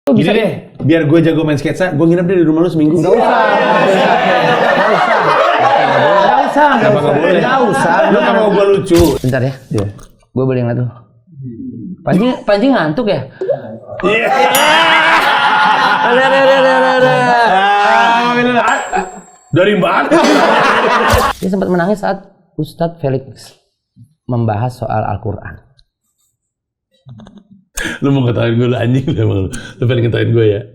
Gini deh, biar gue jago main sketsa, gue nginep deh di rumah lu seminggu. Gak usah. Lu gak mau gue lucu. Bentar ya, gue beli yang tuh. Panji ngantuk ya? Iya. Dari mana? Dia sempat menangis saat Ustadz Felix membahas soal Al-Quran. Lu mau ketahuin gue lu anjing lu pengen ketahuin gue ya?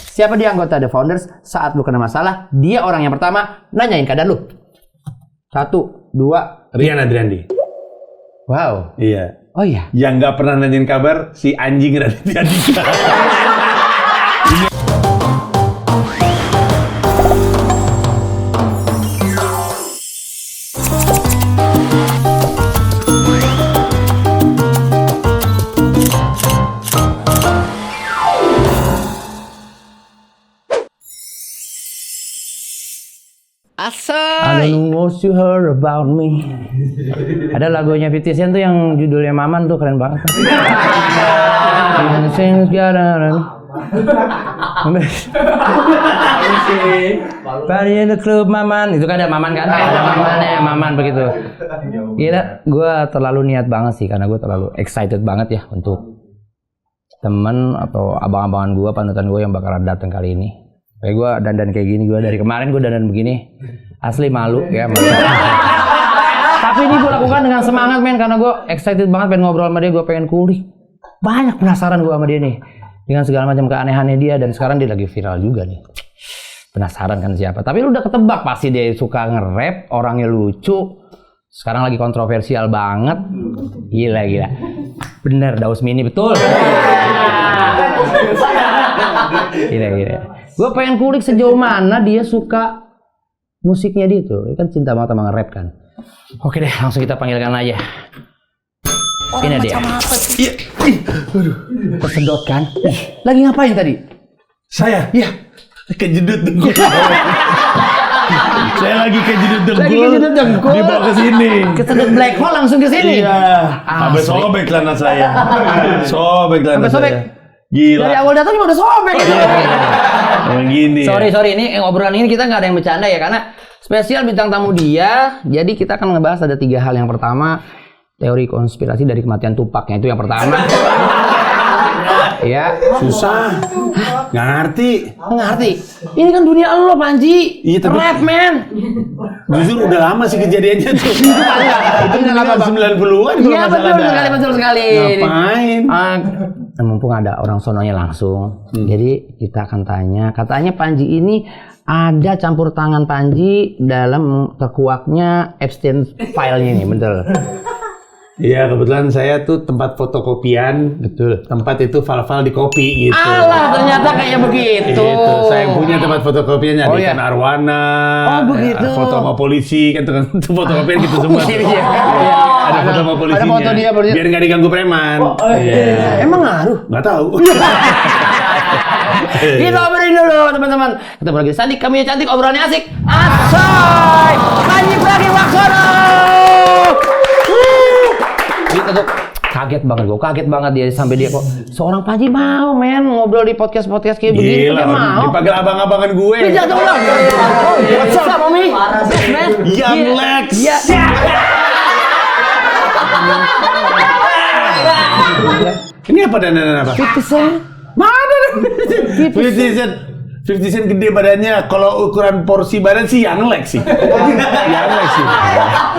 Siapa dia anggota The Founders saat lu kena masalah, dia orang yang pertama nanyain keadaan lu. 1, 2. Rian Adriandi. Wow. Iya. Oh iya. Yang nggak pernah nanyain kabar si anjing Raditya Dika. I don't know what you heard about me. Ada lagunya 50 Cent tuh yang judulnya Maman tuh keren banget. Party in the club Maman, itu kan ada Maman kan? Ada Mamannya, Maman begitu. Gila, gue terlalu niat banget sih karena gue terlalu excited banget ya untuk temen atau abang-abangan gue, panutan gue yang bakalan datang kali ini. Kayak gue dandan kayak gini, gue dari kemarin gue dandan begini, asli malu ya. Tapi ini gue lakukan dengan semangat men, karena gue excited banget pengen ngobrol sama dia, gue pengen kulik. Banyak penasaran gue sama dia nih, dengan segala macam keanehannya dia, dan sekarang dia lagi viral juga nih. Penasaran kan siapa? Tapi lu udah ketebak pasti dia suka nge-rap, orangnya lucu. Sekarang lagi kontroversial banget. Gila. Bener, Daus Mini betul. Gila. Gue pengen kulik sejauh mana dia suka musiknya dia tuh. Dia kan cinta banget sama nge-rap kan. Oke deh, langsung kita panggilkan aja. Ini dia. Iya. Aduh. Kesedot kan? Lagi ngapain tadi? Saya? Iya. Kejedut dengkul. Saya lagi kejedut dengkul. Dibawa ke sini. Kesedot black hole langsung ke sini. Iya. Sampai sobek celana saya. Sobek celana saya. Gila. Dari awal datang udah sobek. Emang gini. Sorry, ini ngobrolan ini kita nggak ada yang bercanda ya, karena spesial bintang tamu dia. Jadi kita akan ngebahas ada 3 hal. Yang pertama, teori konspirasi dari kematian Tupac-nya, itu yang pertama. Ya, susah. Nggak ngerti. Ini kan dunia lo, Panji. Iya, tapi rap, man. Jujur udah lama sih kejadiannya tuh. Itu udah lama 90-an. Iya, betul sekali. Ngapain? Mumpung ada orang sononya langsung. Jadi kita akan tanya. Katanya Panji ini ada campur tangan Panji dalam terkuaknya Epstein file-nya ini, betul? Iya, kebetulan saya tuh tempat fotokopian. Betul. Tempat itu file-file di copy gitu. Alah, ternyata kayak begitu. Gitu. Saya punya tempat fotokopiannya di Ikan Arwana. Oh, begitu. Foto sama polisi kan itu fotokopian gitu semua. Iya. Ada foto sama polisinya. Ada foto dia. Biar nggak diganggu preman. Iya. Emang ngaruh? Nggak tahu. Kita obrolin dulu teman-teman. Kita lagi Sandi, kami cantik, obrolannya asik. Asoy! Panji Pragiwaksono. Gitu tuh. Kaget banget dia sampai dia kok seorang Panji mau ngobrol di podcast kayak begini. Gila, mau dipanggil abang-abangan gue. Jatuh ulang. What's up, Mami? Young Lex. Ini apa dan apa? 50 Cent. Mana? 50 Cent gede badannya. Kalau ukuran porsi badan sih Young Lex sih.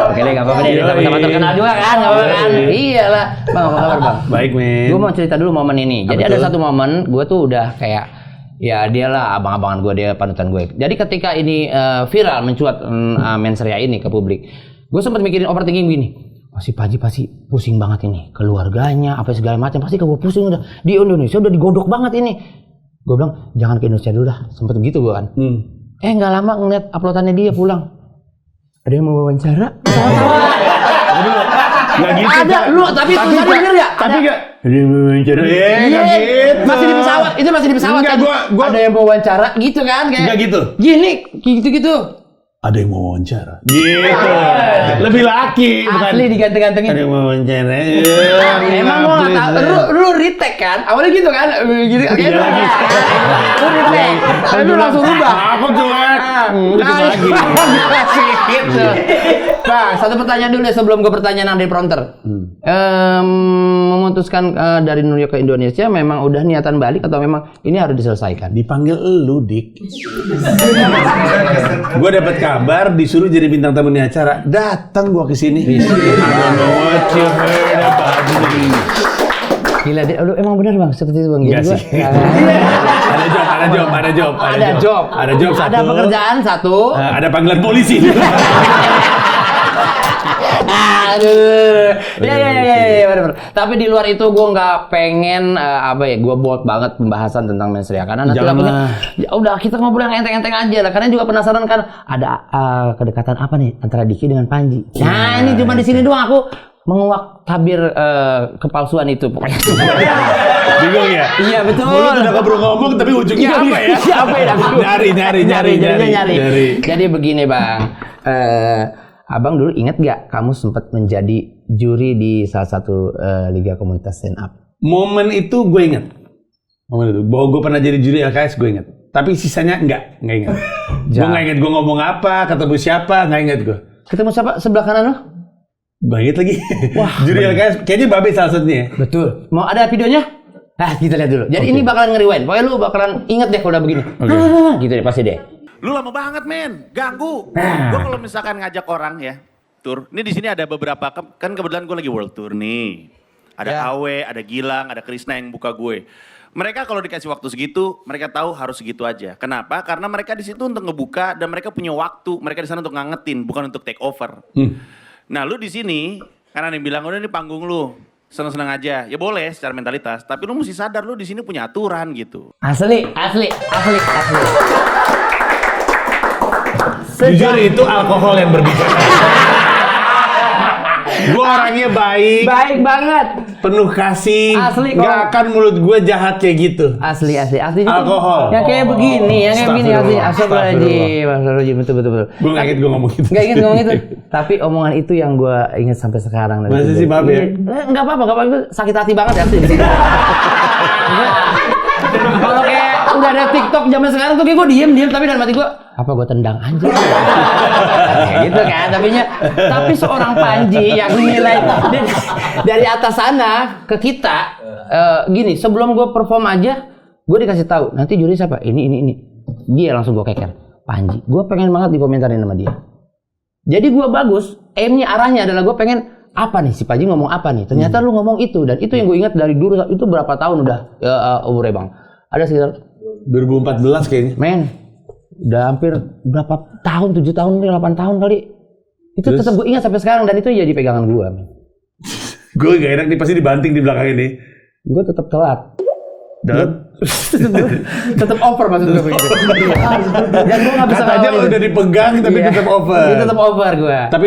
Oke deh, gak apa-apa deh. Sama-sama terkenal juga kan? Gak apa-apa kan? Iyalah. Bang, apa kabar Bang? Baik, men. Gue mau cerita dulu momen ini. Jadi ada satu momen, gue tuh udah kayak, ya dia lah abang-abangan gue, dia panutan gue. Jadi ketika ini viral, mencuat Mensreya ini ke publik, gue sempat mikirin overthinking gini. Si Panji pasti pusing banget ini. Keluarganya, apa segala macam. Pasti gue pusing udah. Di Indonesia udah digodok banget ini. Gue bilang, jangan ke Indonesia dulu dah. Sempet begitu gue kan. Nggak lama ngeliat uploadannya dia pulang. Ada yang mau wawancara? Nggak gitu. Ada, lu tapi tulisannya bener ya? Tapi nggak. Ada yang mau wawancara? Nggak gitu. Masih di pesawat, itu masih di pesawat. Enggak, kan? gua ada yang mau wawancara gitu kan? Kayak nggak gitu. Gini, gitu-gitu. ada yang mau wawancara. Gitu. Lebih laki, bukan. Asli diganteng-gantengin. Ada yang mau wawancara. Emang gua nggak tahu. Lu retake kan? Awalnya gitu kan? Gitu. Iya lagi. Lu retake. Tapi lu langsung rubah. Aku cuek. Lagi. Gitu. Bang, satu pertanyaan dulu ya sebelum gue pertanyaan dari prompter. Memutuskan dari New York ke Indonesia memang udah niatan balik atau memang ini harus diselesaikan? Dipanggil elu, Dik. Gue dapat kabar disuruh jadi bintang tamu di acara. Datang gue ke sini. Gila, lu emang benar bang seperti itu bang. Enggak sih. Ada job satu. Ada pekerjaan satu. Ada panggilan polisi. Aduh, ya, benar. Tapi di luar itu gue nggak pengen gue bold banget pembahasan tentang mensreya karena nanti ya udah kita ngobrol yang enteng-enteng aja lah. Karena juga penasaran kan ada kedekatan apa nih antara Diki dengan Panji. Nah ini cuma di sini doang aku menguak tabir kepalsuan itu pokoknya. Bingung ya? Iya betul. Mulut udah keburu ngomong tapi ujungnya apa ya? Siapa ya? Nyari. Jadi begini bang. Abang dulu ingat gak kamu sempat menjadi juri di salah satu liga komunitas stand up? Momen itu gue ingat. Bahwa gue pernah jadi juri LKS gue ingat. Tapi sisanya enggak ingat. Gue nggak ingat gue ngomong apa, ketemu siapa, nggak ingat gue. Ketemu siapa sebelah kanan lo? Banget lagi. Wah, juri LKS kayaknya Babe salah satunya. Betul. Mau ada videonya? Kita lihat dulu. Jadi ini bakalan nge-rewind. Pokoknya lu bakalan inget deh kalau udah begini. Gitu deh pasti deh. Lu lama banget men, ganggu. Gue kalau misalkan ngajak orang ya, tour. Ini di sini ada beberapa, kan kebetulan gue lagi world tour nih. Ada Awe, ada Gilang, ada Krisna yang buka gue. Mereka kalau dikasih waktu segitu, mereka tahu harus segitu aja. Kenapa? Karena mereka di situ untuk ngebuka dan mereka punya waktu. Mereka di sana untuk ngangetin, bukan untuk take over. Nah lu di sini, karena ada yang bilang udah ini panggung lu. Seneng-seneng aja, ya boleh secara mentalitas. Tapi lu mesti sadar lu di sini punya aturan gitu. Asli. Jujur itu alkohol yang berbicara. Gue orangnya baik. Baik banget. Penuh kasih. Asli kok. Gak akan mulut gue jahat kayak gitu. Asli. Alkohol. Yang kayak begini, asli. Astagfirullahaladzim. Betul. Gue gak inget gue ngomong gitu. Gak inget ngomong itu. Tapi omongan itu yang gue inget sampai sekarang. Masa sih Babe ya? Gak apa-apa. Itu sakit hati banget ya. Kalau kayak udah ada TikTok zaman sekarang tuh kayak gue diem tapi dalam hati gue apa gue tendang aja kayak gitu kan. Tapi seorang Panji yang nilai dari atas sana ke kita gini, sebelum gue perform aja gue dikasih tahu nanti juri siapa ini dia langsung gue keker Panji. Gue pengen banget dikomentarin sama dia. Jadi gue bagus aimnya arahnya adalah gue pengen apa nih si Panji ngomong apa nih, ternyata lu ngomong itu. Dan itu yang gue ingat dari dulu. Itu berapa tahun udah umurnya bang? Ada sekitar 2014 kayaknya. Men, udah hampir berapa tahun, 7 tahun, 8 tahun kali. Itu tetap gue ingat sampai sekarang dan itu jadi pegangan gue. Gue gak enak nih, pasti dibanting di belakang ini. Gue tetap telat. Dan? Tetap over maksud gue begitu. Dan gue gak bisa katanya udah dipegang tapi tetap over. Itu tetap over gue. Tapi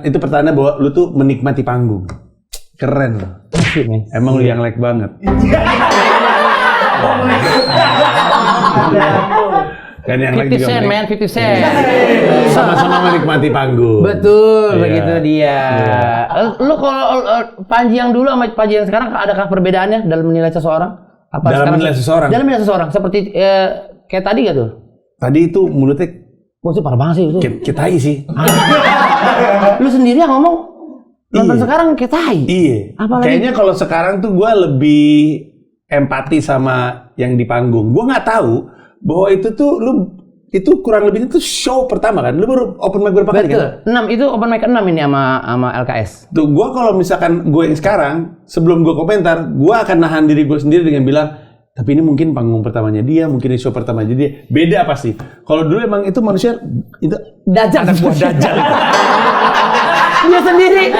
itu pertanda bahwa lu tuh menikmati panggung. Keren loh. Emang lu yang like banget. Kan yang 50 cent man, 50 cent. Sama-sama menikmati panggung. Betul, begitu dia. Lu kalau Panji yang dulu sama Panji yang sekarang adakah perbedaannya dalam menilai seseorang? Dalam menilai seseorang? Seperti kayak tadi gak tuh? Tadi itu mulutnya itu parah banget sih itu. Kitai sih. Lu sendiri yang ngomong nonton sekarang kitai. Iya. Apalagi? Kayaknya kalau sekarang tuh gue lebih empati sama yang di panggung. Gue nggak tahu bahwa itu tuh itu kurang lebih itu show pertama kan. Lu baru open mic berapa kali kan? 6 itu open mic 6 ini sama LKS. Tuh gue kalau misalkan gue yang sekarang sebelum gue komentar, gue akan nahan diri gue sendiri dengan bilang, tapi ini mungkin panggung pertamanya dia, mungkin ini show pertamanya dia. Beda pasti. Kalau dulu emang itu manusia itu dajjal, anak buah dajjal. Dia sendiri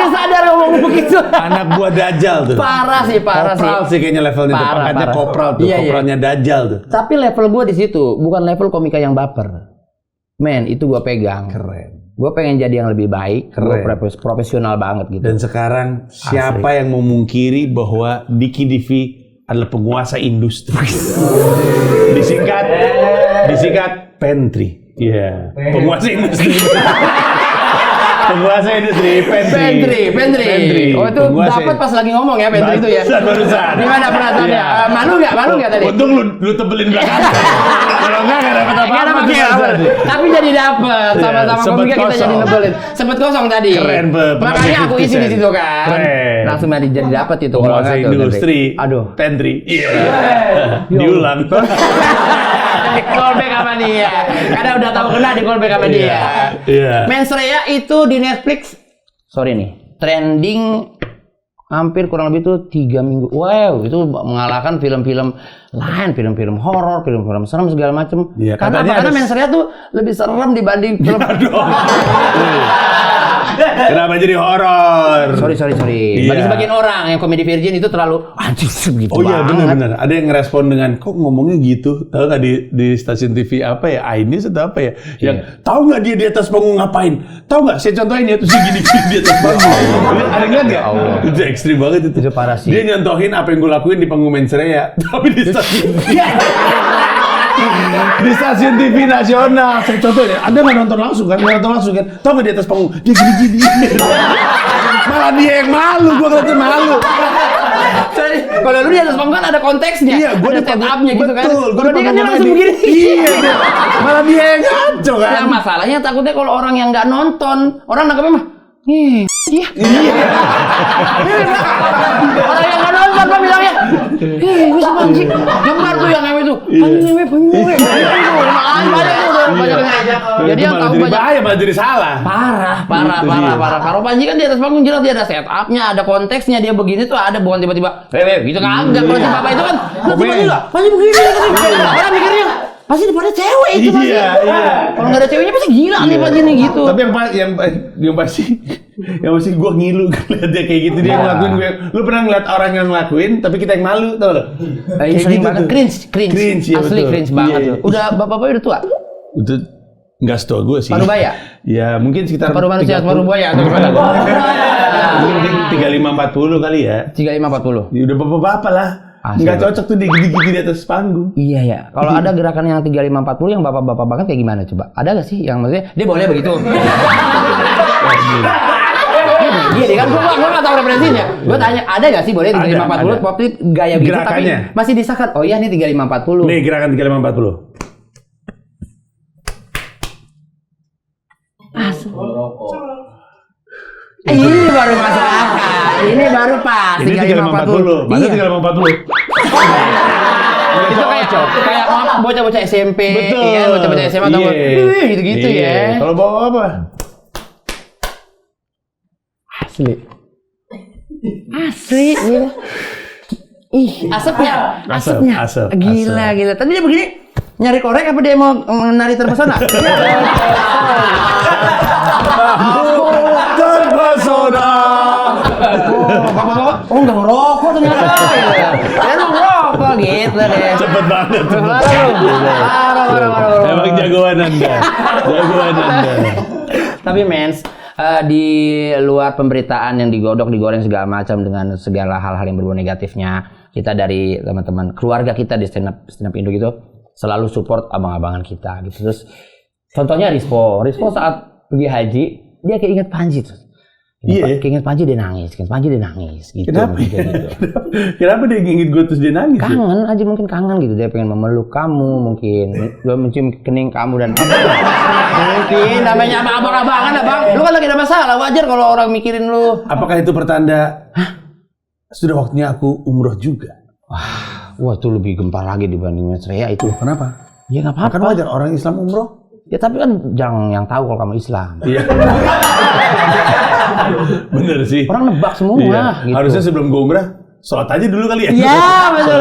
sadar ngomong begitu. Anak buah dajjal tuh. Parah sih. Kopral sih kayaknya levelnya tuh. Pangkatnya kopral tuh. Iya, kopralnya dajjal tuh. Tapi level gue di situ bukan level komika yang baper. Men, itu gue pegang. Keren. Gue pengen jadi yang lebih baik. Gue profesional banget gitu. Dan sekarang siapa yang memungkiri bahwa Diki Divi adalah penguasa industri? Disingkat Pentri. Iya. Penguasa industri. Penguasa industri Pantry. Oh itu dapat pas lagi ngomong ya Pantry itu ya. Barusan. Gimana perasaannya? Iya. Malu nggak tadi? Untung lu tebelin belakang. Kalau enggak dapat apa-apa. Nggak dapat ya, tapi jadi dapat sama-sama komika kita jadi nebelin. Sempet kosong tadi. Keren, makanya aku isi di situ kan. Keren. Langsung jadi dapat itu. Penguasa industri. Aduh. Pantry. Iya. Diulang. Callback sama dia. Karena udah tahu kena di callback sama dia. Iya. Mens Rea itu di Netflix. Sorry nih. Trending hampir kurang lebih tuh 3 minggu. Wow, itu mengalahkan film-film lain, film-film horor, film-film serem segala macem. Iya, Karena Mens Rea tuh lebih serem dibanding film. Kenapa jadi horor? Sorry. Iya. Bagi sebagian orang yang komedi virgin itu terlalu anjir gitu Oh iya banget. benar. Ada yang ngerespon dengan kok ngomongnya gitu. Tahu nggak di stasiun TV apa ya? Ainis atau apa ya? Yang tahu nggak dia di atas panggung ngapain? Tahu nggak? Saya contohin ya tuh gini di atas panggung. Ada nggak nggak? Itu ekstrim banget itu. Itu parah sih. Dia nyontohin apa yang gue lakuin di panggung Mens Rea, tapi di stasiun di stasiun TV nasional. Saya contohin ya. Anda nggak nonton langsung kan? Nggak nonton langsung kan? Tahu nggak di atas panggung dia gini-gini. Malah dia yang malu. Gue ngeliatnya malu. Sorry, kalau lu di atas panggung kan ada konteksnya, Iya, ada stand up-nya gitu kan. Betul, Kalau dia kan dia langsung begini. Iya, malah dia yang ngaco kan. Nah, masalahnya takutnya kalau orang yang nggak nonton, orang nangkepnya mah, dia. Orang yang nggak nonton mah bilangnya, ini si Panji, gemar tuh yang ngewe tuh, Panji ngewe. Banyak tuh, banyak. Jadi yang tahu banyak. Bahaya malah jadi salah. Parah. Kalau Panji kan di atas panggung jelas dia ada setup-nya, ada konteksnya, dia begini tuh ada, bukan tiba-tiba, gitu kan. Kalau si Papa itu kan, Panji begini. Orang mikirnya, pasti depannya cewek itu pasti. Iya. Kalau nggak ada ceweknya pasti gila nih Panji nih gitu. Tapi yang pasti gue ngilu ngeliat dia kayak gitu, dia ngelakuin gue. Lu pernah ngeliat orang yang ngelakuin tapi kita yang malu, tau lo? Ini sering banget cringe, ya, asli betul. cringe banget Iya. tuh. Udah bapak-bapak udah tua? Itu nggak setua gue sih. Parubaya? Ya mungkin sekitar Paruh manusia, 30. paruh buaya atau gimana? Mungkin 35-40 kali ya. 35-40. Ya udah bapak-bapak lah. Asli. Nggak cocok tuh digigit di atas panggung. Iya ya. Kalau ada gerakan yang 35-40 yang bapak-bapak banget kayak gimana coba? Ada nggak sih yang maksudnya dia boleh begitu? Gini kan gua nggak tahu referensinya. Gua tanya ada nggak sih boleh 35-40 tapi gaya gitu tapi Gerakannya. masih disahkan. Oh iya nih 35-40. Nih gerakan 35-40. Ini baru masuk akal. Ini baru pas. Ini 35-40. Masa 35-40? Itu kayak bocah-bocah SMP, Betul. ya, bocah-bocah SMA atau gitu-gitu ya. Kalau bawa apa? Asli, gila. Ih, asapnya. Asap. Gila. Tadi dia begini, nyari korek apa dia mau menari terpesona? Terpesona. Oh, nggak ngerokok ternyata. Dia nggak ngerokok gitu deh. Cepet banget. Parah. Emang jagoan Anda. Tapi mens, di luar pemberitaan yang digodok, digoreng segala macam dengan segala hal-hal yang berbau negatifnya, kita dari teman-teman keluarga kita di stand up Indo gitu selalu support abang-abangan kita gitu. Terus contohnya Rispo saat pergi haji dia keinget Panji tuh. Iya. Keinget Panji dia nangis gitu. Kenapa? Gitu. Kenapa dia ngingit gue terus dia nangis? Kangen aja, mungkin kangen gitu, dia pengen memeluk kamu, mungkin dia mencium kening kamu dan mungkin namanya abang-abangan abang, lu kan lagi ada masalah, wajar kalau orang mikirin lu. Apakah itu pertanda? Sudah waktunya aku umroh juga. Wah itu lebih gempar lagi dibanding Mens Rea itu. Kenapa? Ya nggak apa-apa. Kan wajar orang Islam umroh. Ya tapi kan jangan yang tahu kalau kamu Islam. Iya. Bener sih. Orang nebak semua. Iya. Gitu. Harusnya sebelum gue umrah, sholat aja dulu kali ya. Iya betul.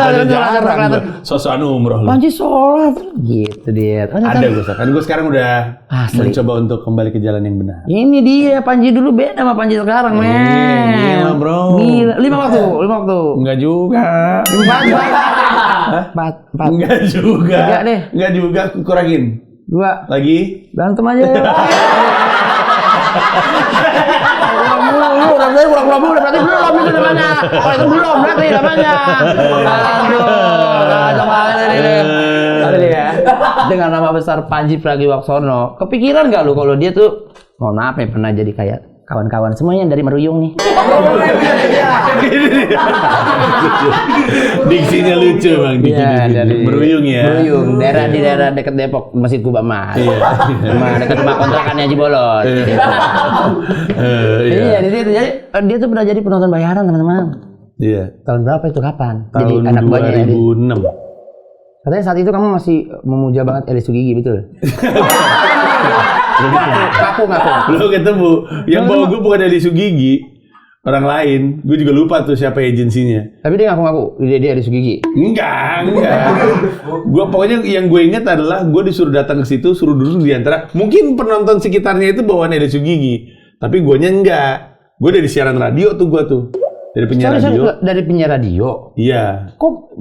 Sosokan umroh lu. Panji sholat gitu dia. Ada gue kan gue sekarang udah Asli. mencoba untuk kembali ke jalan yang benar. Ini dia Panji dulu beda sama Panji sekarang, men. Gila, bro. Gila. 5 waktu. Enggak juga. 4. Enggak juga. 3 deh. Enggak juga, kurangin. 2. Lagi. Berantem aja. Kurang berarti belum itu namanya. Kalau itu belum berarti namanya. Aduh. Banget ini. Tadi ya. dengan nama besar Panji Pragiwaksono. Kepikiran nggak lu kalau dia tuh, mohon maaf ya, pernah jadi kayak kawan-kawan semuanya dari Meruyung nih. Diksinya lucu bang, Iya, dari Meruyung ya. Meruyung, daerah di daerah dekat Depok, Masjid Kuba Mas. Rumah dekat rumah kontrakannya Haji Bolot. Iya, dia tuh pernah jadi penonton bayaran teman-teman. Iya. Tahun berapa itu, kapan? Tahun Jadi anak buahnya 2006. Katanya saat itu kamu masih memuja banget Eli Sugigi, betul? Ngaku. Lu ketemu yang bawa gue bukan dari Sugigi, orang lain. Gue juga lupa tuh siapa agensinya. Tapi dia ngaku dia Eli Sugigi. Enggak. Gue pokoknya yang gue ingat adalah gue disuruh datang ke situ, suruh duduk di antara mungkin penonton sekitarnya itu bawaan Eli Sugigi, tapi guanya enggak. Gue dari siaran radio tuh gue tuh. Dari penyiar radio. Dari penyiar radio. Iya. Kok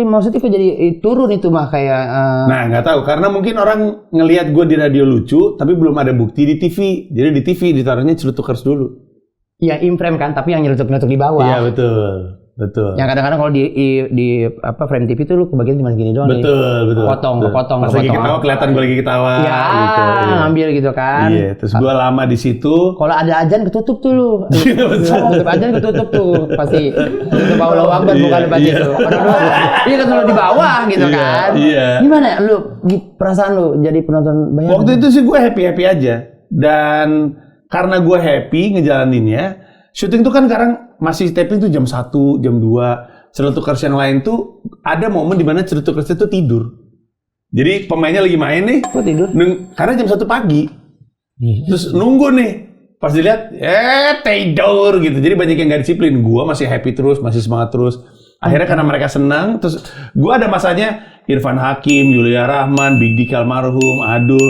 maksudnya kok jadi turun itu mah kayak Nah, nggak tahu karena mungkin orang ngelihat gue di radio lucu tapi belum ada bukti di TV. Jadi di TV ditaruhnya celutukers dulu. ya in-frame kan, tapi yang nyeletuk-nyeletuk di bawah. Iya, betul. Yang kadang-kadang kalau di apa frame TV itu lu kebagian cuma segini doang. Betul. Kepotong. Pas lagi ketawa kelihatan gue lagi ketawa. Iya, gitu, iya. ngambil gitu kan. Iya, terus gue lama di situ. Kalau ada ajan ketutup tuh lu. Tutup ajan ketutup tuh pasti. Itu Allahu Akbar bukan depan itu. Iya kan lu di bawah gitu kan. Iya. Gimana lu perasaan lu jadi penonton bayaran? Waktu itu sih gue happy aja. Dan karena gue happy ngejalaninnya, syuting tuh kan sekarang masih taping tuh jam 1, jam 2. Celutukers yang lain tuh ada momen di mana celutukers itu tidur. Jadi pemainnya lagi main nih. Kok tidur? Karena jam 1 pagi. Terus nunggu nih. Pas dilihat, tidur gitu. Jadi banyak yang gak disiplin. Gua masih happy terus, masih semangat terus. Akhirnya karena mereka senang, terus gua ada masanya Irfan Hakim, Yulia Rahman, Big Dik Almarhum, Adul,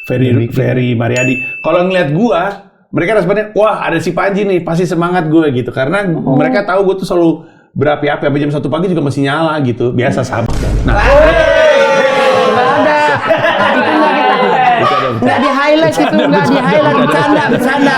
Ferry Mariadi. Kalau ngeliat gua, mereka responnya, wah ada si Panji nih, pasti semangat gue gitu. Karena mereka tahu gue tuh selalu berapi-api, sampai jam 1 pagi juga masih nyala gitu. Biasa sahabat. Nah, nggak di highlight itu, nggak di highlight, bercanda.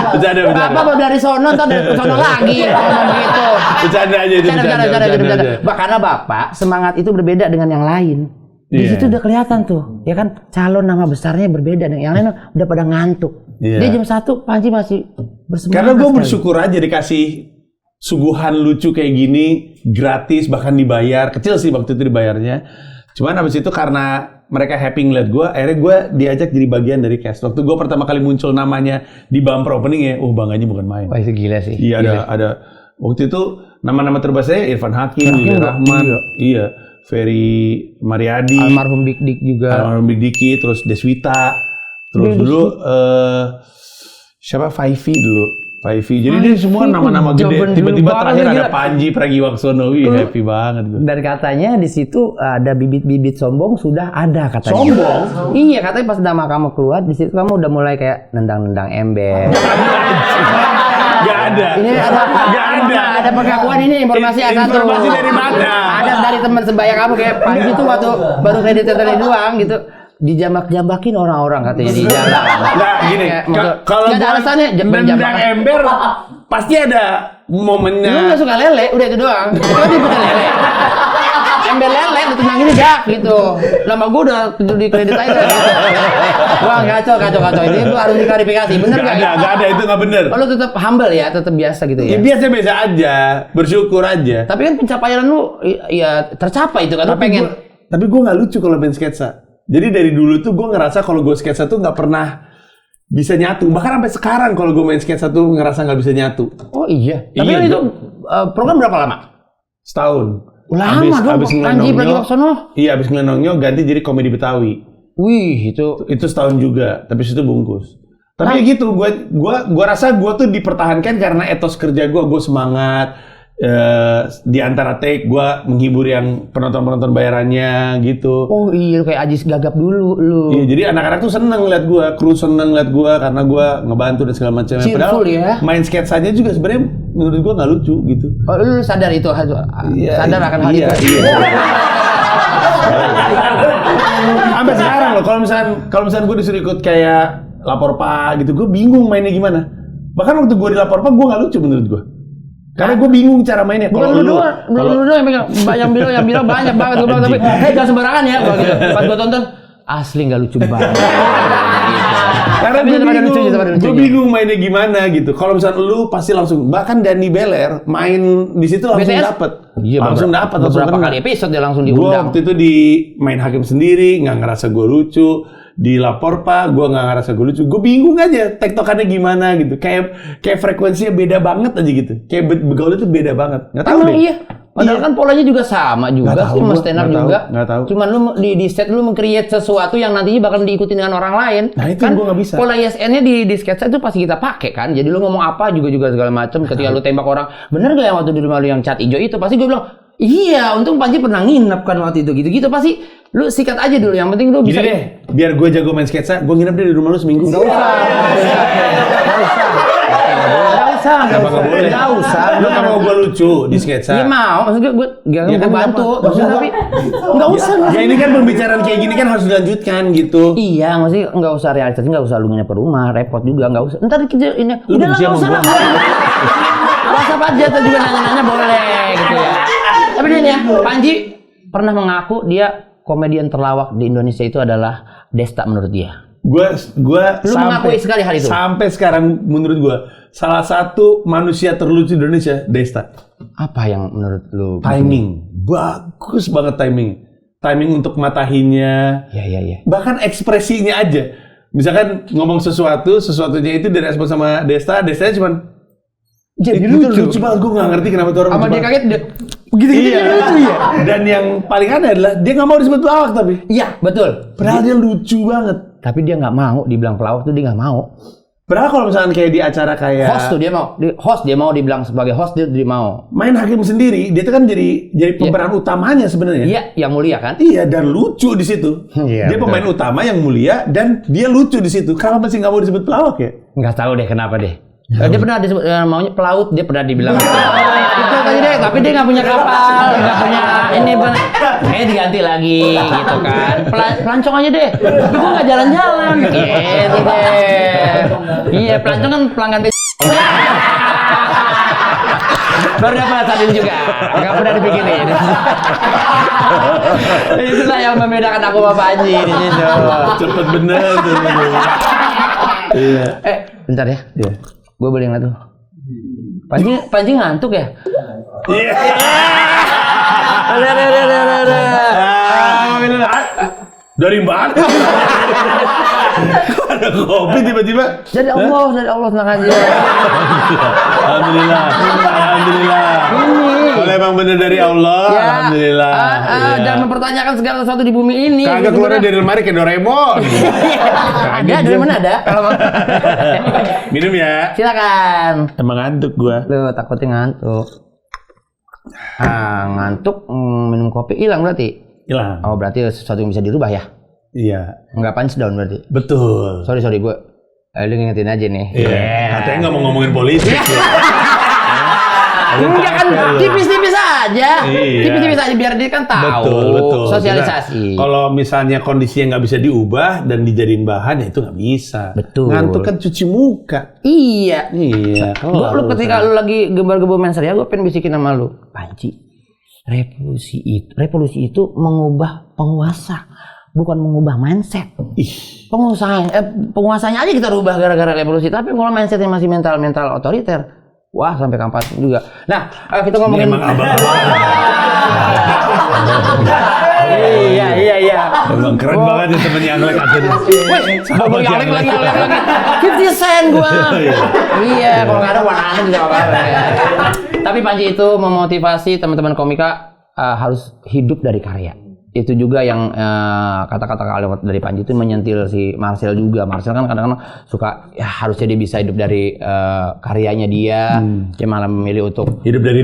Bapak dari sono, ntar dari sono lagi, gitu. Bercanda aja itu. Bercanda. Karena Bapak semangat itu berbeda dengan yang lain. Di situ udah kelihatan tuh, ya kan, calon nama besarnya berbeda dengan yang lain, udah pada ngantuk. Dia jam 1, Panji masih bersemangat. Karena gue bersyukur aja dikasih suguhan lucu kayak gini, gratis, bahkan dibayar. Kecil sih waktu itu dibayarnya. Cuman habis itu karena mereka happy ngeliat gue, akhirnya gue diajak jadi bagian dari cast. Waktu gue pertama kali muncul namanya di bumper opening ya, bangganya bukan main. Wah itu gila sih. Iya, ada. Waktu itu nama-nama terbesarnya Irfan Hakim, Yulia Rahman, iya. Ferry Mariadi, almarhum Big Dik juga, almarhum Big Diki, terus Deswita, terus dulu siapa Faifi dulu, Faifi. Jadi dia semua nama-nama gede. Tiba-tiba terakhir ada Panji Pragiwaksono, happy banget gue. Dan katanya di situ ada bibit-bibit sombong sudah ada katanya. Sombong? Iya, katanya pas nama kamu keluar di situ kamu udah mulai kayak nendang-nendang ember. Gak ada. Ini ada pengakuan ini informasi A1. Informasi dari mana? Ada dari teman sebaya kamu kayak Panji tuh waktu baru kredit doang gitu. Dijambak-jambakin orang-orang katanya di jalan. Nah, gini. Kalau ada alasannya nendang ember pasti ada momennya. Lu nggak suka lele, udah itu doang. Kau dia bukan lele. Ember lele ditendangin jak gitu. Lama gue udah tidur di kredit aja gitu. Wah kacau. Ini lu harus diklarifikasi, bener nggak? Nggak ada, itu nggak bener. Lu tetap humble ya, tetap biasa gitu ya? Biasa aja, bersyukur aja. Tapi kan pencapaian lu ya tercapai itu kan, lu pengen. Tapi gue nggak lucu kalau main sketsa. Jadi dari dulu tuh gue ngerasa kalau gue sketsa tuh nggak pernah bisa nyatu. Bahkan sampai sekarang kalau gue main sketsa tuh ngerasa nggak bisa nyatu. Oh iya. Tapi kan itu program berapa lama? Setahun. Lama dong. Panji Pragiwaksono. Iya, abis Ngelenongnya ganti jadi komedi Betawi. Wih, itu setahun juga. Tapi itu bungkus. Tapi ya gitu, gue rasa gue tuh dipertahankan karena etos kerja gue semangat. Di antara take gue menghibur yang penonton bayarannya gitu. Oh iya, kayak Ajis Gagap dulu lu. Iya, jadi anak-anak tuh seneng liat gue, kru seneng liat gue karena gue ngebantu dan segala macam. Padahal ya? Main sketsanya juga sebenarnya menurut gue nggak lucu gitu. Oh, lu sadar itu, sadar akan hal itu. Iya. Sampai sekarang loh, kalau misalkan gue disuruh ikut kayak lapor pak gitu, gue bingung mainnya gimana. Bahkan waktu gue di lapor pak, gue nggak lucu menurut gue. Karena gue bingung cara mainnya. Bukan lu doang yang bilang banyak banget gue bilang, tapi jangan sembarangan ya, gitu. Pas gue tonton, asli nggak lucu banget. Karena gue bingung mainnya gimana gitu. Kalau misalnya lu pasti langsung, bahkan Dani Beler main di situ langsung dapet. Iya, langsung beberapa kali episode dia langsung diundang. Gue waktu itu di main hakim sendiri, nggak ngerasa gue lucu. Di lapor pak, gue nggak ngerasa gue lucu. Gue bingung aja tektokannya gimana gitu. Kayak frekuensinya beda banget aja gitu. Kayak begaul itu beda banget. Nggak tahu deh. Iya. Padahal kan polanya juga sama juga sih, mas stand up juga. Nggak tahu. Cuman lu di set lu meng-create sesuatu yang nantinya bakal diikuti dengan orang lain. Nah itu kan gue nggak bisa. Pola ISN-nya di sketsa itu pasti kita pakai kan. Jadi lu ngomong apa juga segala macam. Ketika lu tembak orang, bener gak yang waktu di rumah lu yang cat hijau itu? Pasti gue bilang, iya, untung Panji pernah nginep kan waktu itu gitu-gitu. Pasti lu sikat aja dulu. Yang penting lu bisa. Gini deh, biar gue jago main sketsa, gue nginep deh di rumah lu seminggu. Nggak usah. Lu nggak mau gue lucu di sketsa? Iya mau, maksud gue gak bantu. Maksudnya tapi nggak usah. Ya ini kan pembicaraan kayak gini kan harus dilanjutkan gitu. Iya, maksudnya nggak usah realisasi, nggak usah lu nginep ke rumah, repot juga, nggak usah. Ntar kita ini, udah lah nggak usah lah. WhatsApp aja tuh juga nanya-nanya boleh gitu ya. Tapi dia nih ya, Panji pernah mengaku dia komedian terlawak di Indonesia itu adalah Desta menurut dia. Gue lu mengakui sekali hal itu. Sampai sekarang menurut gue salah satu manusia terlucu di Indonesia Desta. Apa yang menurut lu? Timing, bagus banget timing untuk matahinnya. Iya. Bahkan ekspresinya aja. Misalkan ngomong sesuatunya itu direspon sama Destanya cuman jadi lucu banget. Gue nggak ngerti kenapa tuh orang. Sama dia kaget begitu lucu ya. Dan yang paling aneh adalah dia nggak mau disebut pelawak tapi. Iya betul. Padahal dia lucu banget. Tapi dia nggak mau dibilang pelawak tuh, dia nggak mau. Padahal kalau misalkan kayak di acara kayak host tuh dia mau dibilang sebagai host dia mau. Main hakim sendiri, dia tuh kan jadi pemeran utamanya sebenarnya. Iya, yang mulia kan? Iya, dan lucu di situ. Iya, dia pemain utama yang mulia dan dia lucu di situ. Kenapa masih nggak mau disebut pelawak ya? Nggak tahu deh kenapa deh. Dia pernah disebut maunya pelaut, dia pernah dibilang gitu. Itu tadi deh, tapi dia nggak punya kapal, nggak punya ini diganti lagi gitu kan. Pelancong aja deh, tapi gua nggak jalan-jalan gitu deh. Iya, pelancong kan pelanggan baru dapat tadi juga, nggak pernah dipikirin. Itulah yang membedakan aku sama Panji di situ. Cepet bener tuh. Iya. Bentar ya. Iya. Gue boleh nggak tuh? Panji ngantuk ya? Iya. Dari mana? Ada kopi tiba-tiba. Dari Allah tenang aja. Alhamdulillah. Kalau emang bener dari Allah, ya, alhamdulillah. Dan mempertanyakan segala sesuatu di bumi ini. Kagak keluar dari lemari kayak Doraemon. Ada, dari mana ada? Minum ya. Silakan. Emang ngantuk gua. Lu takutnya ngantuk. Ngantuk minum kopi hilang berarti. Hilang. Oh, berarti sesuatu yang bisa dirubah ya? Iya. Enggak punch down berarti. Betul. Sorry gue. Lu ngingetin aja nih. Iya. Katanya nggak mau ngomongin politik. Enggak kan tipis-tipis aja. Iya. Tipis-tipis aja biar dia kan tahu. Betul. Sosialisasi. Kalau misalnya kondisinya nggak bisa diubah dan dijadiin bahan ya itu nggak bisa. Betul. Ngantuk kan cuci muka. Iya. Lu ketika lu lagi gembar-gembar main serial, gue pengen bisikin sama lu. Panji. Revolusi itu mengubah penguasa, bukan mengubah mindset. Penguasanya aja kita rubah gara-gara revolusi, tapi kalau mindsetnya masih mental otoriter, wah sampai kapan juga. Nah, kita ngomongin. Iya. Emang keren banget ya temennya Anglek akhirnya. Wih, Anglek lagi. 50 Cent gua. Iya, kalau nggak ada warna aneh juga apa-apa. Tapi Panji itu memotivasi teman-teman komika harus hidup dari karya. Itu juga yang kata-kata kalimat dari Panji itu menyentil si Marcel juga. Marcel kan kadang-kadang suka ya harusnya dia bisa hidup dari karyanya dia. Dia malah memilih untuk hidup dari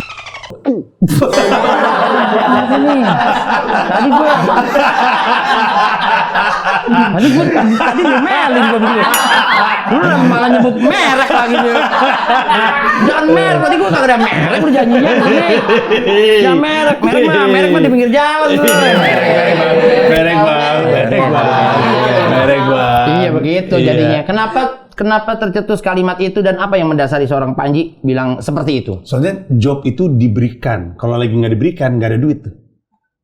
Tadi diomelin gue begini. Lu malah nyebut merek lagi dia. Jangan merek, tadi gue kagak ada merek, lu janjinya gini. Jangan merek mah di pinggir jalan tuh. Merek bang. Iya begitu jadinya. Kenapa tercetus kalimat itu dan apa yang mendasari seorang Panji bilang seperti itu? Soalnya job itu diberikan. Kalau lagi nggak diberikan, nggak ada duit tuh.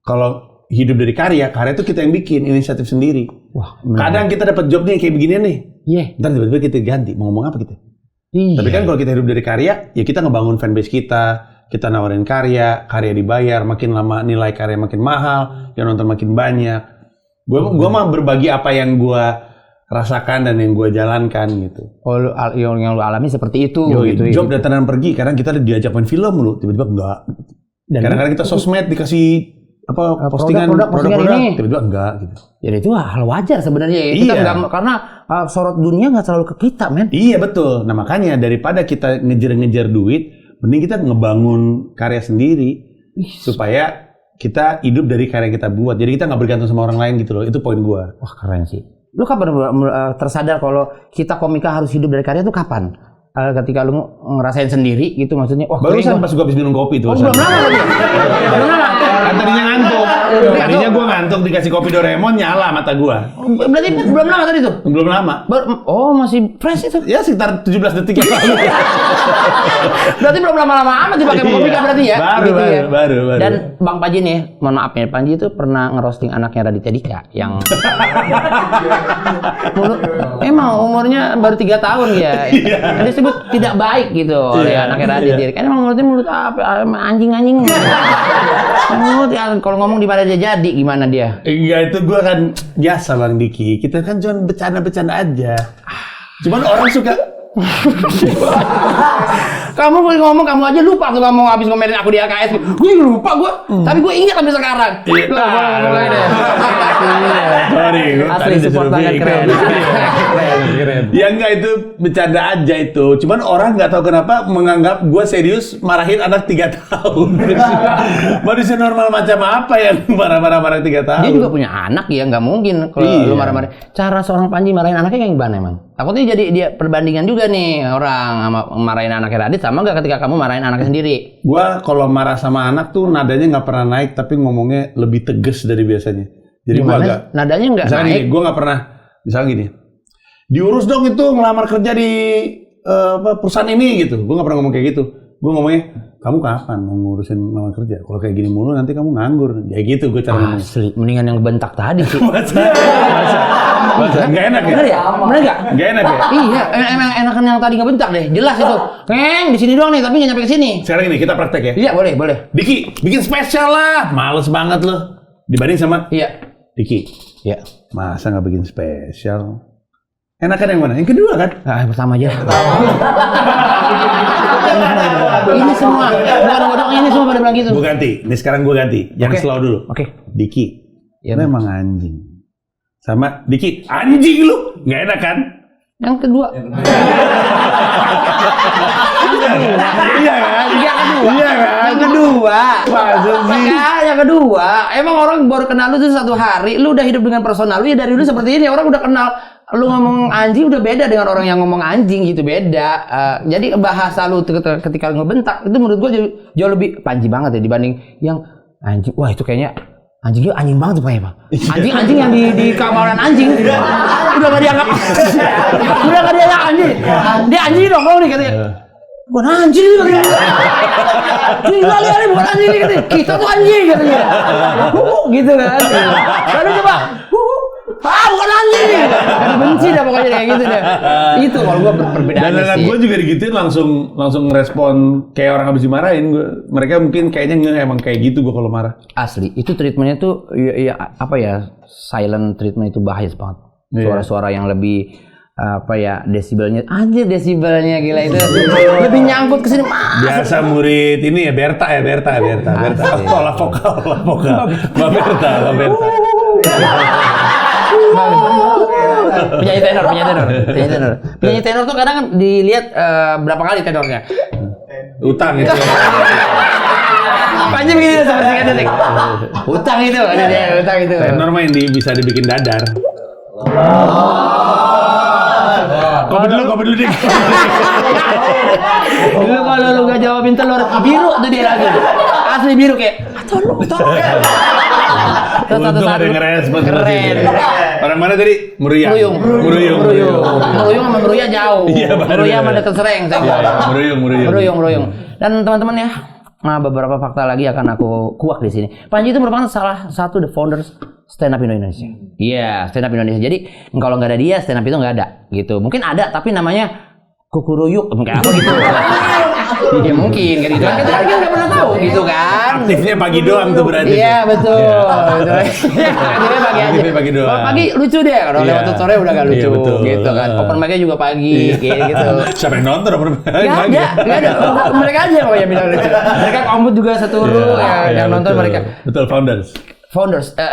Kalau hidup dari karya itu kita yang bikin inisiatif sendiri. Wah, kadang kita dapat job nih kayak beginian nih. Iya. Ntar tiba-tiba kita ganti, mau ngomong apa kita? Iya. Tapi kan kalau kita hidup dari karya, ya kita ngebangun fanbase kita nawarin karya dibayar, makin lama nilai karya makin mahal, yang nonton makin banyak. Gua mah berbagi apa yang gua rasakan dan yang gua jalankan gitu. Oh, yang lu alami seperti itu. Gitu, job datang dan pergi, kadang kita diajak main film lu, tiba-tiba enggak. Dan kadang-kadang kita sosmed dikasih postingan produk ini, tiba-tiba enggak gitu. Jadi itu hal wajar sebenarnya ya. Kita enggak, karena sorot dunia nggak selalu ke kita, men. Iya betul. Nah makanya daripada kita ngejar duit, mending kita ngebangun karya sendiri supaya kita hidup dari karya kita buat. Jadi kita nggak bergantung sama orang lain gitu loh. Itu poin gua. Wah keren sih. Lu kapan tersadar kalau kita komika harus hidup dari karya itu kapan? Ketika lu ngerasain sendiri gitu maksudnya. Wah, barusan pas gua habis minum kopi tuh. Oh, belum lama lagi. Belum lama. Kan tadinya ngantuk. Tadinya gua ngantuk dikasih kopi Doraemon nyala mata gua. Berarti belum lama tadi tuh? Belum lama. Oh, masih fresh itu. Ya sekitar 17 detik yang lalu. Berarti belum lama-lama amat dipakai komika berarti ya? Baru. Dan Bang Panji nih, mohon maaf ya, Panji itu pernah ngerosting anaknya Raditya Dika yang emang umurnya baru 3 tahun ya. Yang disebut tidak baik gitu oleh anaknya Raditya. Kan emang mulutnya mulut apa? Anjing-anjing. Mulut ya, kalau ngomong di mana dia jadi gimana dia? Enggak, itu gua kan biasa Bang Diki. Kita kan cuma bercanda-bercanda aja. Cuman orang suka kamu ngomong kamu aja lupa tuh kamu habis ngomelin aku di AKS. Gue lupa gue, tapi gue ingat sampai sekarang. Sorry, asli support banget keren. Ya enggak, itu bercanda aja itu. Cuman orang nggak tahu kenapa menganggap gue serius marahin anak 3 tahun. Manusia normal macam apa yang marah-marah 3 tahun? Dia juga punya anak ya, nggak mungkin kalau lu marah-marah. Cara seorang Panji marahin anaknya kayak gimana emang? Takutnya jadi dia perbandingan juga nih orang sama marahin anaknya Radit sama nggak ketika kamu marahin anaknya sendiri? Gua kalau marah sama anak tuh nadanya nggak pernah naik, tapi ngomongnya lebih tegas dari biasanya. Jadi gua agak nadanya nggak naik. Gini, gua nggak pernah misalnya gini. Diurus dong itu ngelamar kerja di perusahaan ini gitu. Gua nggak pernah ngomong kayak gitu. Gua ngomongnya, kamu kapan mau ngurusin ngelamar kerja? Kalau kayak gini mulu nanti kamu nganggur. Ya gitu gue cara ngomong. Asli, mendingan yang bentak tadi sih. Masa? Nggak enak ya? Bener ya? Bener nggak? Nggak enak ya? Iya, emang enakan yang tadi ngebentak deh. Jelas itu. Di sini doang nih, tapi nggak nyampe ke sini. Sekarang ini kita praktek ya? Iya, boleh. Diki, bikin spesial lah. Males banget loh. Dibanding sama Diki. Iya. Masa nggak bikin spesial? Enakan yang mana? Yang kedua kan? Yang pertama aja. Ini semua. Bukan ini semua pada bilang gitu. Gue ganti. Ini sekarang gue ganti. Jangan slow dulu. Oke. Diki. Ya memang anjing. Sama Diki. Anjing lu. Nggak enak kan? Yang kedua. Iya kan? Yang kedua. Masa sih? Yang kedua. Emang orang baru kenal lu tuh 1 hari. Lu udah hidup dengan personal lu ya dari dulu seperti ini. Orang udah kenal. Lu ngomong anjing udah beda dengan orang yang ngomong anjing gitu, beda. Jadi bahasa lu ketika lu ngebentak itu menurut gua jauh lebih Panji banget ya dibanding yang anjing. Wah itu kayaknya anjingnya anjing banget tuh Pak ya Bang. Anjing yang di kamaran anjing udah gak dianggap anjing. Dia anjing dong nih katanya. Bukan anjing nih katanya. Gila nih bukan anjing nih katanya. Kita tuh anjing katanya. Gitu kan. Lalu coba bukan anjing. Karena benci dah pokoknya kayak gitu deh. Itu kalau gua perbedaan sih. Dan gue juga digituin langsung ngerespon kayak orang habis dimarahin. Mereka mungkin kayaknya emang kayak gitu gue kalau marah. Asli, itu treatmentnya tuh ya apa ya, silent treatment itu bahaya banget. Suara-suara yang lebih desibelnya, desibelnya gila itu lebih nyangkut ke sini. Biasa murid ini ya Berta. Vokal. Mbak Berta. Penyanyi tenor tuh kadang dilihat berapa kali tenornya. Utang itu. Panji begini seperti kan detik. Utang itu, ada dia utang itu. Tenor mah yang bisa dibikin dadar. Kopi dulu dik. Lu kalau lu gak jawabin telur biru tuh dia lagi. Asli biru kayak tolong. Untung ada yang ngerespon. Keren. Orang mana tadi? Meruyang sama Meruya jauh. Iya, Meruya sama Deket Sereng. Meruyang. Dan teman-teman ya, beberapa fakta lagi akan aku kuak di sini. Panji itu merupakan salah satu the founders stand up Indonesia. Iya, stand up Indonesia. Jadi kalau nggak ada dia, stand up itu nggak ada, gitu. Mungkin ada, tapi namanya Kukuruyuk, mungkin apa gitu. Ya mungkin kan gitu kan. Kita nggak pernah tahu gitu kan. Aktifnya pagi doang tuh berarti. Iya betul. Aktifnya pagi aja. Aktifnya pagi doang. Kalau pagi lucu deh. Kalau lewat sore udah gak lucu gitu kan. Open mic-nya juga pagi gitu. Siapa yang nonton open mic? Gak ada. Mereka aja pokoknya bilang lucu. Mereka Omud juga seturu yang nonton mereka. Betul, founders.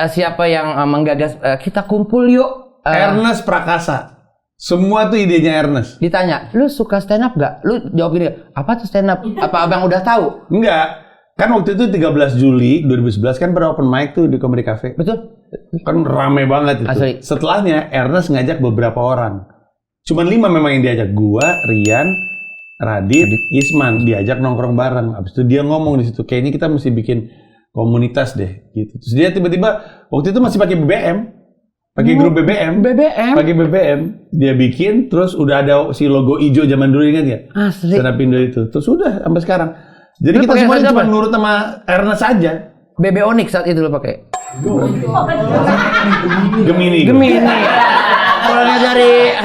Siapa yang menggagas kita kumpul yuk. Ernest Prakasa. Semua tuh idenya Ernest. Ditanya, lu suka stand up gak? Lu jawab gini, apa tuh stand up? Apa abang udah tahu? Enggak. Kan waktu itu 13 Juli 2011 kan pada open mic tuh di Comedy Cafe. Betul. Kan rame banget itu. Asli. Setelahnya Ernest ngajak beberapa orang. Cuman 5 memang yang diajak. Gua, Rian, Radit, Isman diajak nongkrong bareng. Abis itu dia ngomong di situ, kayaknya kita mesti bikin komunitas deh gitu. Terus dia tiba-tiba waktu itu masih pakai BBM. Pakai grup BBM. Pakai BBM. Dia bikin, terus udah ada si logo hijau zaman dulu, ingat ya? Asli. Stand Up Indo itu. Terus udah sampai sekarang. Jadi kita semuanya cuma nurut sama Ernest aja. BB Onyx saat itu lo pakai. Gemini. Kalau lihat dari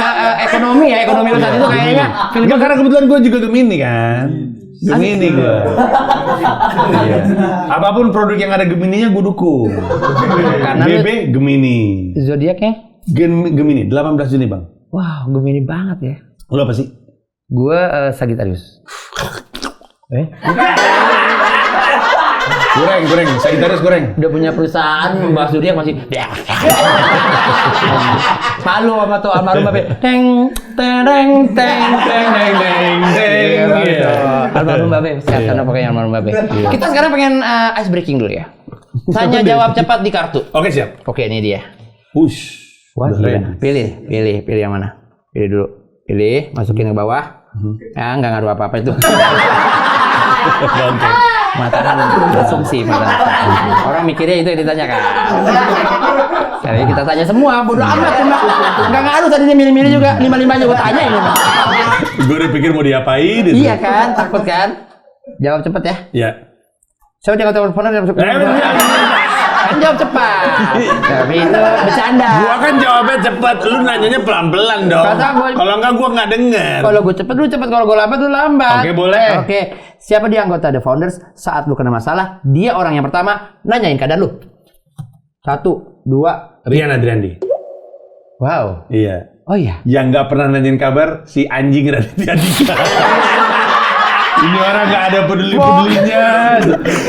ekonomi lo saat itu kayaknya Enggak, karena kebetulan gue juga Gemini kan. Gemini gue. Iya. Apapun produk yang ada Gemininya gue dukung. Karena BB Gemini. Zodiaknya? Gemini, 18 Juni bang. Wow, Gemini banget ya. Lo apa sih? Gue Sagittarius. Goreng, Sagittarius goreng. Udah punya perusahaan membahas zodiak masih. Malu sama tuh almarhum Babe. Teng. Almarhum Babe. Sekarang pokoknya almarhum Babe. Kita sekarang pengen ice breaking dulu ya. Tanya jawab cepat di kartu. Oke, siap. Oke, ini dia. Push. Wah, pilih yang mana? Pilih dulu. Pilih, masukin ke bawah. Ya, nggak ngaruh apa-apa itu. Matahan asumsi, orang mikirnya itu yang ditanyakan. Jadi kita tanya semua, bodoh amat cuma nggak ngaruh tadinya milih-milih juga 5-5 juga tanya ini. Gue udah pikir mau diapain itu. Iya kan, takut kan? Jawab cepet ya. Iya. Siapa yang teleponan yang masuk? Kan jawab cepat. Tapi itu bercanda. Gua kan jawabnya cepat, lu nanyanya pelan-pelan dong. Kalau enggak gua nggak denger. Kalau gua cepet lu cepet, kalau gua lambat lu lambat. Oke, boleh. Oke. Siapa di anggota The Founders saat lu kena masalah, dia orang yang pertama nanyain keadaan lu. 1, 2. Rian Adriandi. Wow. Iya. Oh iya. Yang nggak pernah nanyain kabar si anjing Raditya Dika. Ini orang nggak ada peduli-pedulinya.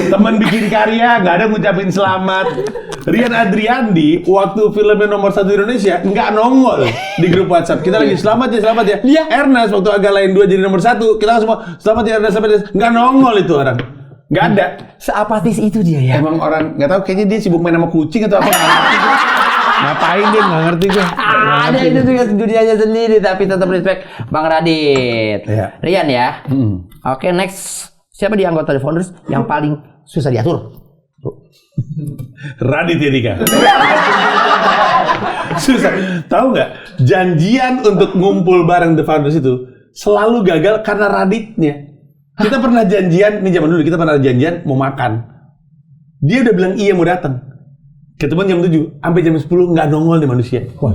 Teman bikin karya nggak ada ngucapin selamat. Rian Adriandi waktu filmnya nomor 1 Indonesia nggak nongol di grup WhatsApp. Kita lagi selamat ya. Iya. Ernest waktu agak lain 2 jadi nomor 1. Kita semua selamat ya Ernest. Nggak nongol itu orang. Nggak ada. Seapatis itu dia ya. Emang orang nggak tahu, kayaknya dia sibuk main sama kucing atau apa. Ngapain dia nggak ngerti gue. Ada itu juga dunianya sendiri, tapi tetap respect Bang Radit. Iya. Rian ya. Oke, next. Siapa di anggota The Founders yang paling susah diatur? Raditya Dika. Susah. Tahu nggak? Janjian untuk ngumpul bareng The Founders itu selalu gagal karena Raditnya. Kita pernah janjian, nih zaman dulu kita pernah janjian mau makan. Dia udah bilang iya mau datang. Ketemu jam 7, sampai jam 10 nggak nongol nih manusia. Wah,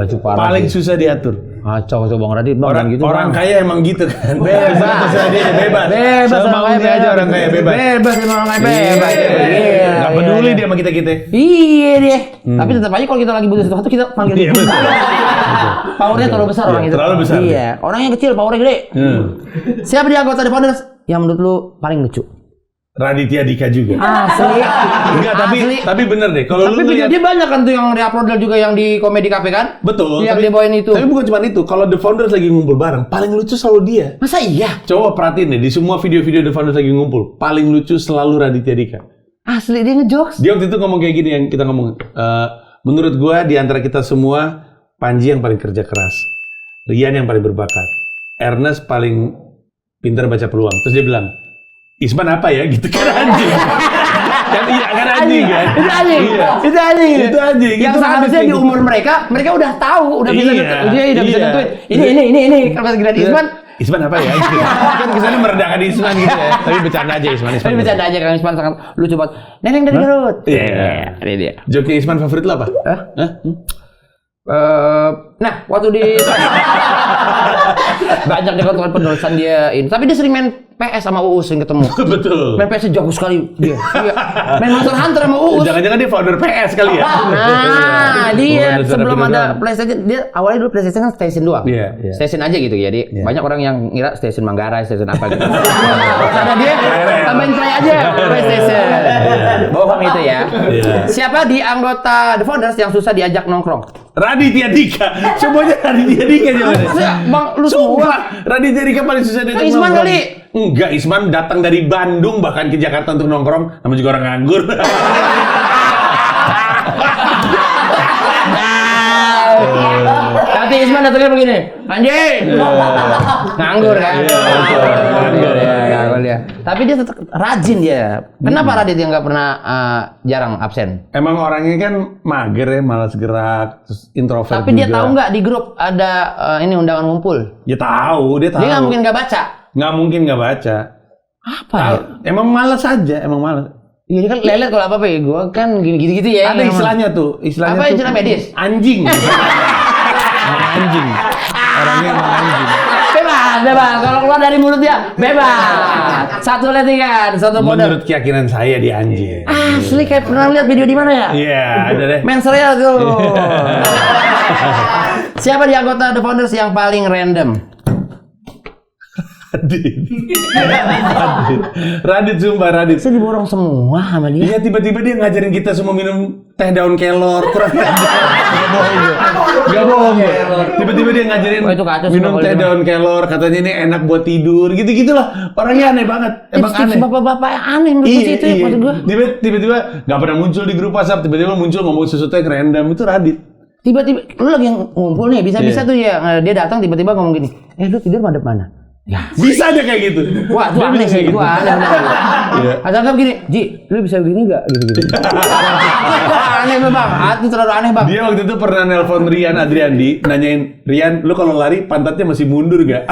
Itu parah. paling susah diatur. Kacau Bang Radit, Bang. Orang, gitu, orang Bang. kaya emang gitu kan. Bebas. Bebas. Semaunya aja orang kaya bebas. Bebas orang kaya bebas. Nggak peduli dia sama kita. Iya deh. Tapi tetap aja kalau kita lagi butuh sesuatu kita panggil dia. Powernya terlalu besar orang itu. Terlalu besar. Iya. Orang yang kecil powernya gede. Siapa di anggota The Founders yang menurut lu paling lucu? Raditya Dika juga. Asli. Enggak, tapi bener deh. Kalau tapi lu video lihat, dia banyak kan tuh yang di-upload juga yang di Comedy Cafe kan? betul. Yang dia bawain itu. Tapi bukan cuma itu. Kalau The Founders lagi ngumpul bareng, paling lucu selalu dia. Masa iya? Coba perhatiin deh, di semua video-video The Founders lagi ngumpul, paling lucu selalu Raditya Dika. Asli dia ngejokes. Dia waktu itu ngomong kayak gini yang kita ngomong. Menurut gua di antara kita semua, Panji yang paling kerja keras, Rian yang paling berbakat, Ernest paling pintar baca peluang. Terus dia bilang, Isman apa ya? Gitu kan anjing. Kan iya kan anjing kan? Itu anjing. Iya. Itu anjing. Itu anjing. Yang Itu seharusnya anjing. di umur mereka udah tahu, udah bisa Iya. udah bisa Iya. nentuin. Ini. Kalau pas Grand Isman Isman apa ya? Kan kesannya meredakan Isman gitu ya. Tapi bercanda aja Isman. Tapi bercanda aja, Kang Isman sangat lucu banget. Neneng dari Garut. Iya. Ini dia. Joki Isman favorit lo apa? Hah? Hah? Nah, waktu di banyak di konten penulisan dia ini, tapi dia sering main PS sama Uus, sering ketemu. Betul. Main PS jago sekali dia. Iya. Main Monster Hunter sama Uus. Jangan-jangan dia founder PS kali ya? Nah, dia Founder sebelum video ada doang. PlayStation, dia awalnya dulu PlayStation kan station doang. Iya, iya. Station aja gitu ya. Jadi Iya. banyak orang yang ngira station Manggarai, station apa gitu. Karena dia tambahin play aja PlayStation. Bohong itu ya. Iya. Siapa di anggota The Founders yang susah diajak nongkrong? Raditya Dika. Semuanya Raditya Dika jawabannya. Bang, lu semua. Sumpah, Raditya Dika paling susah diajak Isman nongkrong. kali. Enggak, Isman datang dari Bandung bahkan ke Jakarta untuk nongkrong. Namanya juga orang nganggur. Nanti Isman datangnya begini, anjing, nganggur kan? Nganggur ya, nganggur dia. Tapi dia tetap rajin dia. Kenapa Radit yang nggak pernah jarang absen? Emang orangnya kan mager ya, malas gerak, terus introvert. Tapi dia juga. tahu nggak di grup ada ini undangan ngumpul? Ya tahu, dia tahu. Dia nggak mungkin nggak baca. Nggak mungkin nggak baca. Apa ya? Emang malas aja, emang malas. Iya kan lelet kalau apa ya? Gua kan gitu-gitu ya. Ada istilahnya tuh, istilahnya Apa tuh istilah medis? Anjing. Emang anjing. Orangnya emang anjing. Bebas. Kalau keluar dari mulut dia, bebas. Satu lettingan, satu kode. Menurut keyakinan saya dia anjing. Asli kayak pernah lihat video di mana ya? Iya, ada deh. Mensreal tuh. Siapa di anggota The Founders yang paling random? Radit, sumpah Radit. Saya diborong semua sama dia. Iya, tiba-tiba dia ngajarin kita semua minum teh daun kelor. Kurang ajar. Gak bohong. Tiba-tiba dia ngajarin Wah, itu kacau sih, minum kalau teh dia daun kelor. Katanya ini enak buat tidur. Gitu-gitulah. Orangnya aneh banget. Emang Tips aneh. bapak-bapak yang aneh menurut Iya, itu ya, maksud gua. Tiba-tiba gak pernah muncul di grup WhatsApp. Tiba-tiba muncul ngomong sesuatu yang random. Itu Radit. Tiba-tiba lu lagi ngumpul nih, bisa-bisa Iya. tuh ya dia datang tiba-tiba ngomong gini, lu tidur madep mana? Ya. Bisa aja kayak gitu. Wah, itu Dia aneh bisa sih, kayak itu gitu. aneh bener. Iya. Asal kan begini, Ji, lu bisa begini nggak? Gitu-gitu. Aneh bang, itu terlalu aneh bang. Dia waktu itu pernah nelpon Rian Adriandi, nanyain, Rian, lu kalau lari pantatnya masih mundur gak?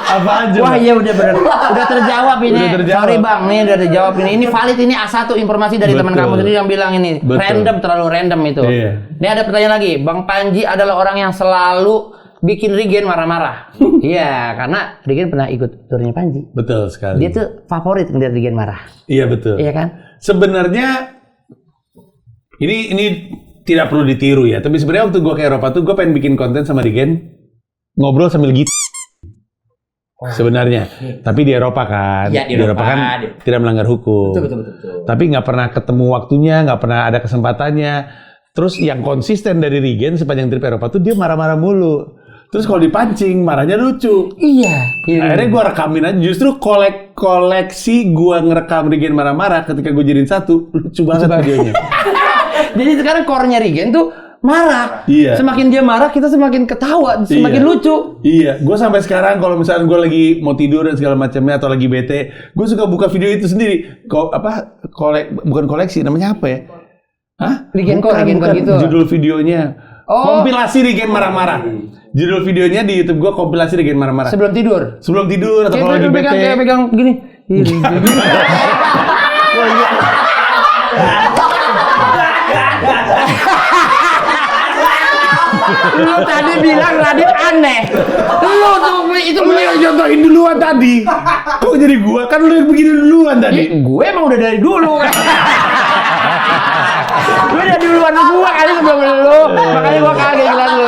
Apa aja? Wah iya udah bener, udah terjawab ini. Udah terjawab. Sorry bang, nih udah terjawab ini. Ini valid, ini A1 informasi dari teman Betul. kamu sendiri yang bilang ini. Betul. Random, terlalu random itu. Iya. Ini ada pertanyaan lagi, Bang Panji adalah orang yang selalu bikin Rigen marah-marah. Iya, karena Rigen pernah ikut turnya Panji. Betul sekali. Dia tuh favorit ngeliat Rigen marah. Iya betul. Iya kan? Sebenarnya ini tidak perlu ditiru ya. Tapi sebenarnya waktu gua ke Eropa tuh gua pengen bikin konten sama Rigen ngobrol sambil gitu. Sebenarnya, tapi di Eropa kan, Iya, di di Eropa kan Eropa. tidak melanggar hukum. Betul. Tapi nggak pernah ketemu waktunya, nggak pernah ada kesempatannya. Terus yang konsisten dari Rigen sepanjang trip Eropa tuh dia marah-marah mulu. Terus kalau dipancing marahnya lucu. Iya. Akhirnya gue rekamin aja. Justru koleksi gue ngerekam Rigen marah-marah ketika gue jadiin satu lucu banget videonya. Jadi sekarang core-nya Rigen tuh marah. Iya. Semakin dia marah, kita semakin ketawa, semakin Iya. lucu. Iya, gue sampai sekarang kalau misalnya gue lagi mau tidur dan segala macamnya atau lagi bete, gue suka buka video itu sendiri. Bukan koleksi, namanya apa ya? Hah? Rigen Core gitu. Judul videonya. Oh. Kompilasi Rigen marah-marah. Judul videonya di YouTube gue kompilasi Rigen marah-marah. Sebelum tidur. Sebelum tidur atau kalau lagi bete. Kayak pegang gini. Lu tadi bilang Radit aneh. Lu tuh itu Lu yang contohin duluan tadi. Kok jadi gua? Kan lu yang begini duluan tadi. gue emang udah dari dulu. Gue udah duluan gua kali sebelum lu. Makanya gua kaget jelas lu.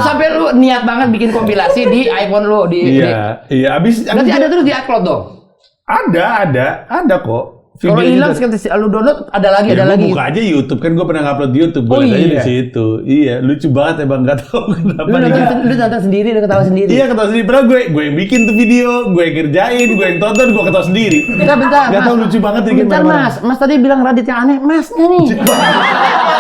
Sampai lu niat banget bikin kompilasi di iPhone lu Iya. Abis Berarti ada terus di upload dong. ada kok. Kalau Videonya hilang tuh. sekarang lu download ada lagi. Ya, gua buka aja YouTube kan gue pernah ngupload di YouTube. Oh, Boleh aja iya. di situ. Iya, lucu banget emang nggak tahu kenapa. Lu nonton sendiri, lu ketawa sendiri. Iya, ketawa sendiri. Padahal gue yang bikin tuh video, gue yang kerjain, gue yang tonton, gue ketawa sendiri. Bentar, Nggak tahu Mas. lucu banget Rigen Bentar, marah-marah. Mas tadi bilang Radit yang aneh, Masnya nih.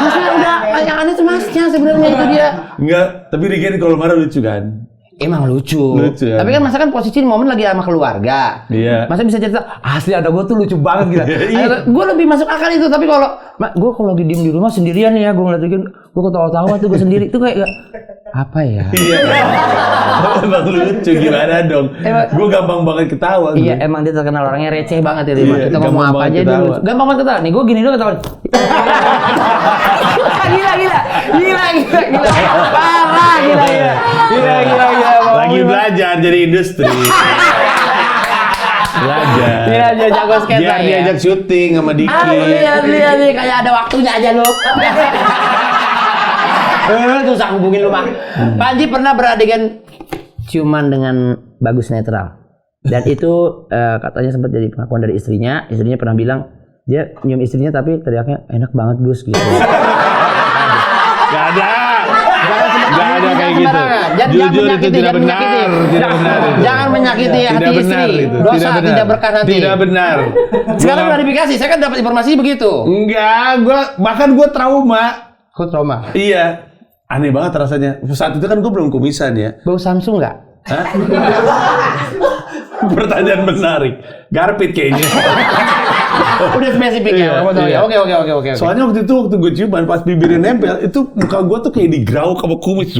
Masnya udah, yang aneh tuh Masnya sebenarnya itu dia. Enggak, tapi Rigen kalau marah lucu kan. Emang lucu. Lucu, ya. Tapi kan masa kan posisi momen lagi sama keluarga. Iya. Masa bisa cerita, asli ada gue tuh lucu banget gitu. Iya. Gue lebih masuk akal itu, tapi kalau gue kalau lagi diem di rumah sendirian ya, gue ngeliat Rigen, gue ketawa-tawa tuh gue sendiri. Itu kayak Apa ya? Iya. Emang lucu gimana dong? Gue gampang banget ketawa. Iya, emang dia terkenal orangnya receh banget ya, Iya, kita ngomong gampang apa banget aja dia ketawa. lucu. Gampang banget ketawa. Nih, gue gini dulu ketawa. Gila. Parah, gila. Lagi belajar jadi industri. Belajar. Iya, dia jago skate Biar lah ya. diajak syuting sama Diki. Lihat nih, kayak ada waktunya aja lu. Susah hubungin lu, Bang. Panji pernah beradegan ciuman dengan Bagus Netral. Dan itu katanya sempat jadi pengakuan dari istrinya. Istrinya pernah bilang, dia nyium istrinya tapi teriaknya enak banget Gus gitu. Gak ada kayak gitu. Jujur itu tidak benar. Tidak benar itu. Jangan menyakiti hati Tidak benar istri. itu. Dosa tidak berkah nanti. Tidak benar. Sekarang klarifikasi, saya kan dapat informasi begitu. Enggak, bahkan gue trauma. Kok trauma? Iya. Aneh banget rasanya. Saat itu kan gue belum kumisan ya. Bau Samsung nggak? Hah? Pertanyaan menarik. Garpit kayaknya. Udah spesifik ya. Iya. Oke. Soalnya waktu gue ciuman pas bibirnya nempel, itu muka gue tuh kayak digrauk sama kumis.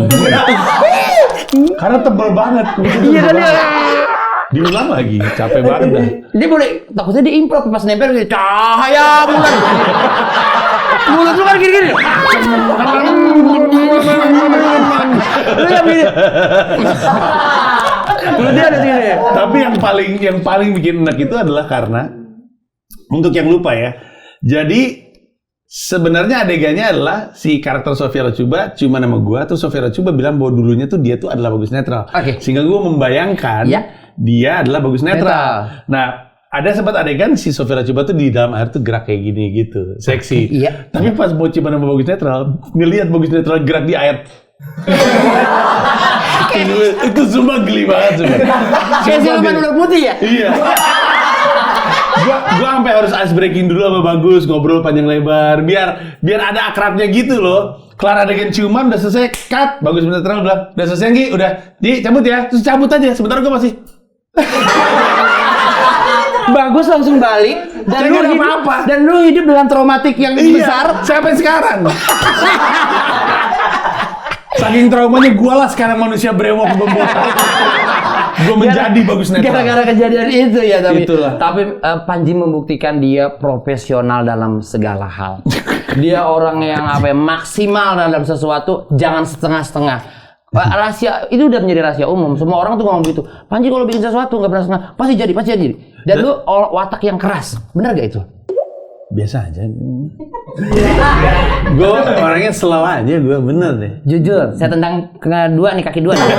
Karena tebal banget. Iya kan ya. Diulang lagi, capek banget dah. Dia boleh, takutnya dia improv pas nempel gitu, cahaya bulan. Mulut lu kan gini-gini. Lu yang gini. Mulut dia ada gini. Tapi yang paling bikin enak itu adalah karena untuk yang lupa ya. Jadi sebenarnya adegannya adalah si karakter Sofia Lachuba cuma nama gua, terus Sofia Lachuba bilang bahwa dulunya tuh dia tuh adalah Bagus Netral. Oke. Sehingga gua membayangkan dia adalah Bagus Netral. Nah, ada sempat adegan si Sofia Lachuba tuh di dalam air tuh gerak kayak gini gitu, seksi. Iya. Tapi pas mau ciuman sama Bagus Netral, ngelihat Bagus Netral gerak di air. itu semua geli banget semua. Kayak siluman ular putih ya? Iya. Gua sampai harus ice breaking dulu sama Bagus, ngobrol panjang lebar biar ada akrabnya gitu loh. Kelar adegan ciuman udah selesai, cut. Bagus Netral bilang, "Udah selesai Gi, udah. Di cabut ya." Terus cabut aja. Sebentar gua masih Bagus langsung balik dan Saya lu nggak hidup apa-apa. dan lu hidup dengan traumatik yang besar. sampai sekarang. Saking traumanya gua lah sekarang manusia brewok pembotak. Gua menjadi Bagus Netral. Gara-gara kejadian itu ya, tapi Itulah. Panji membuktikan dia profesional dalam segala hal. Dia orang yang maksimal dalam sesuatu, jangan setengah-setengah. Rahasia itu udah menjadi rahasia umum. Semua orang tuh ngomong gitu. Panji kalau bikin sesuatu nggak pernah setengah, pasti jadi. Dan lu watak yang keras, benar gak itu? Biasa aja. Gue orangnya slow aja, gue bener deh. Jujur, saya tendang kedua nih, kaki dua nih.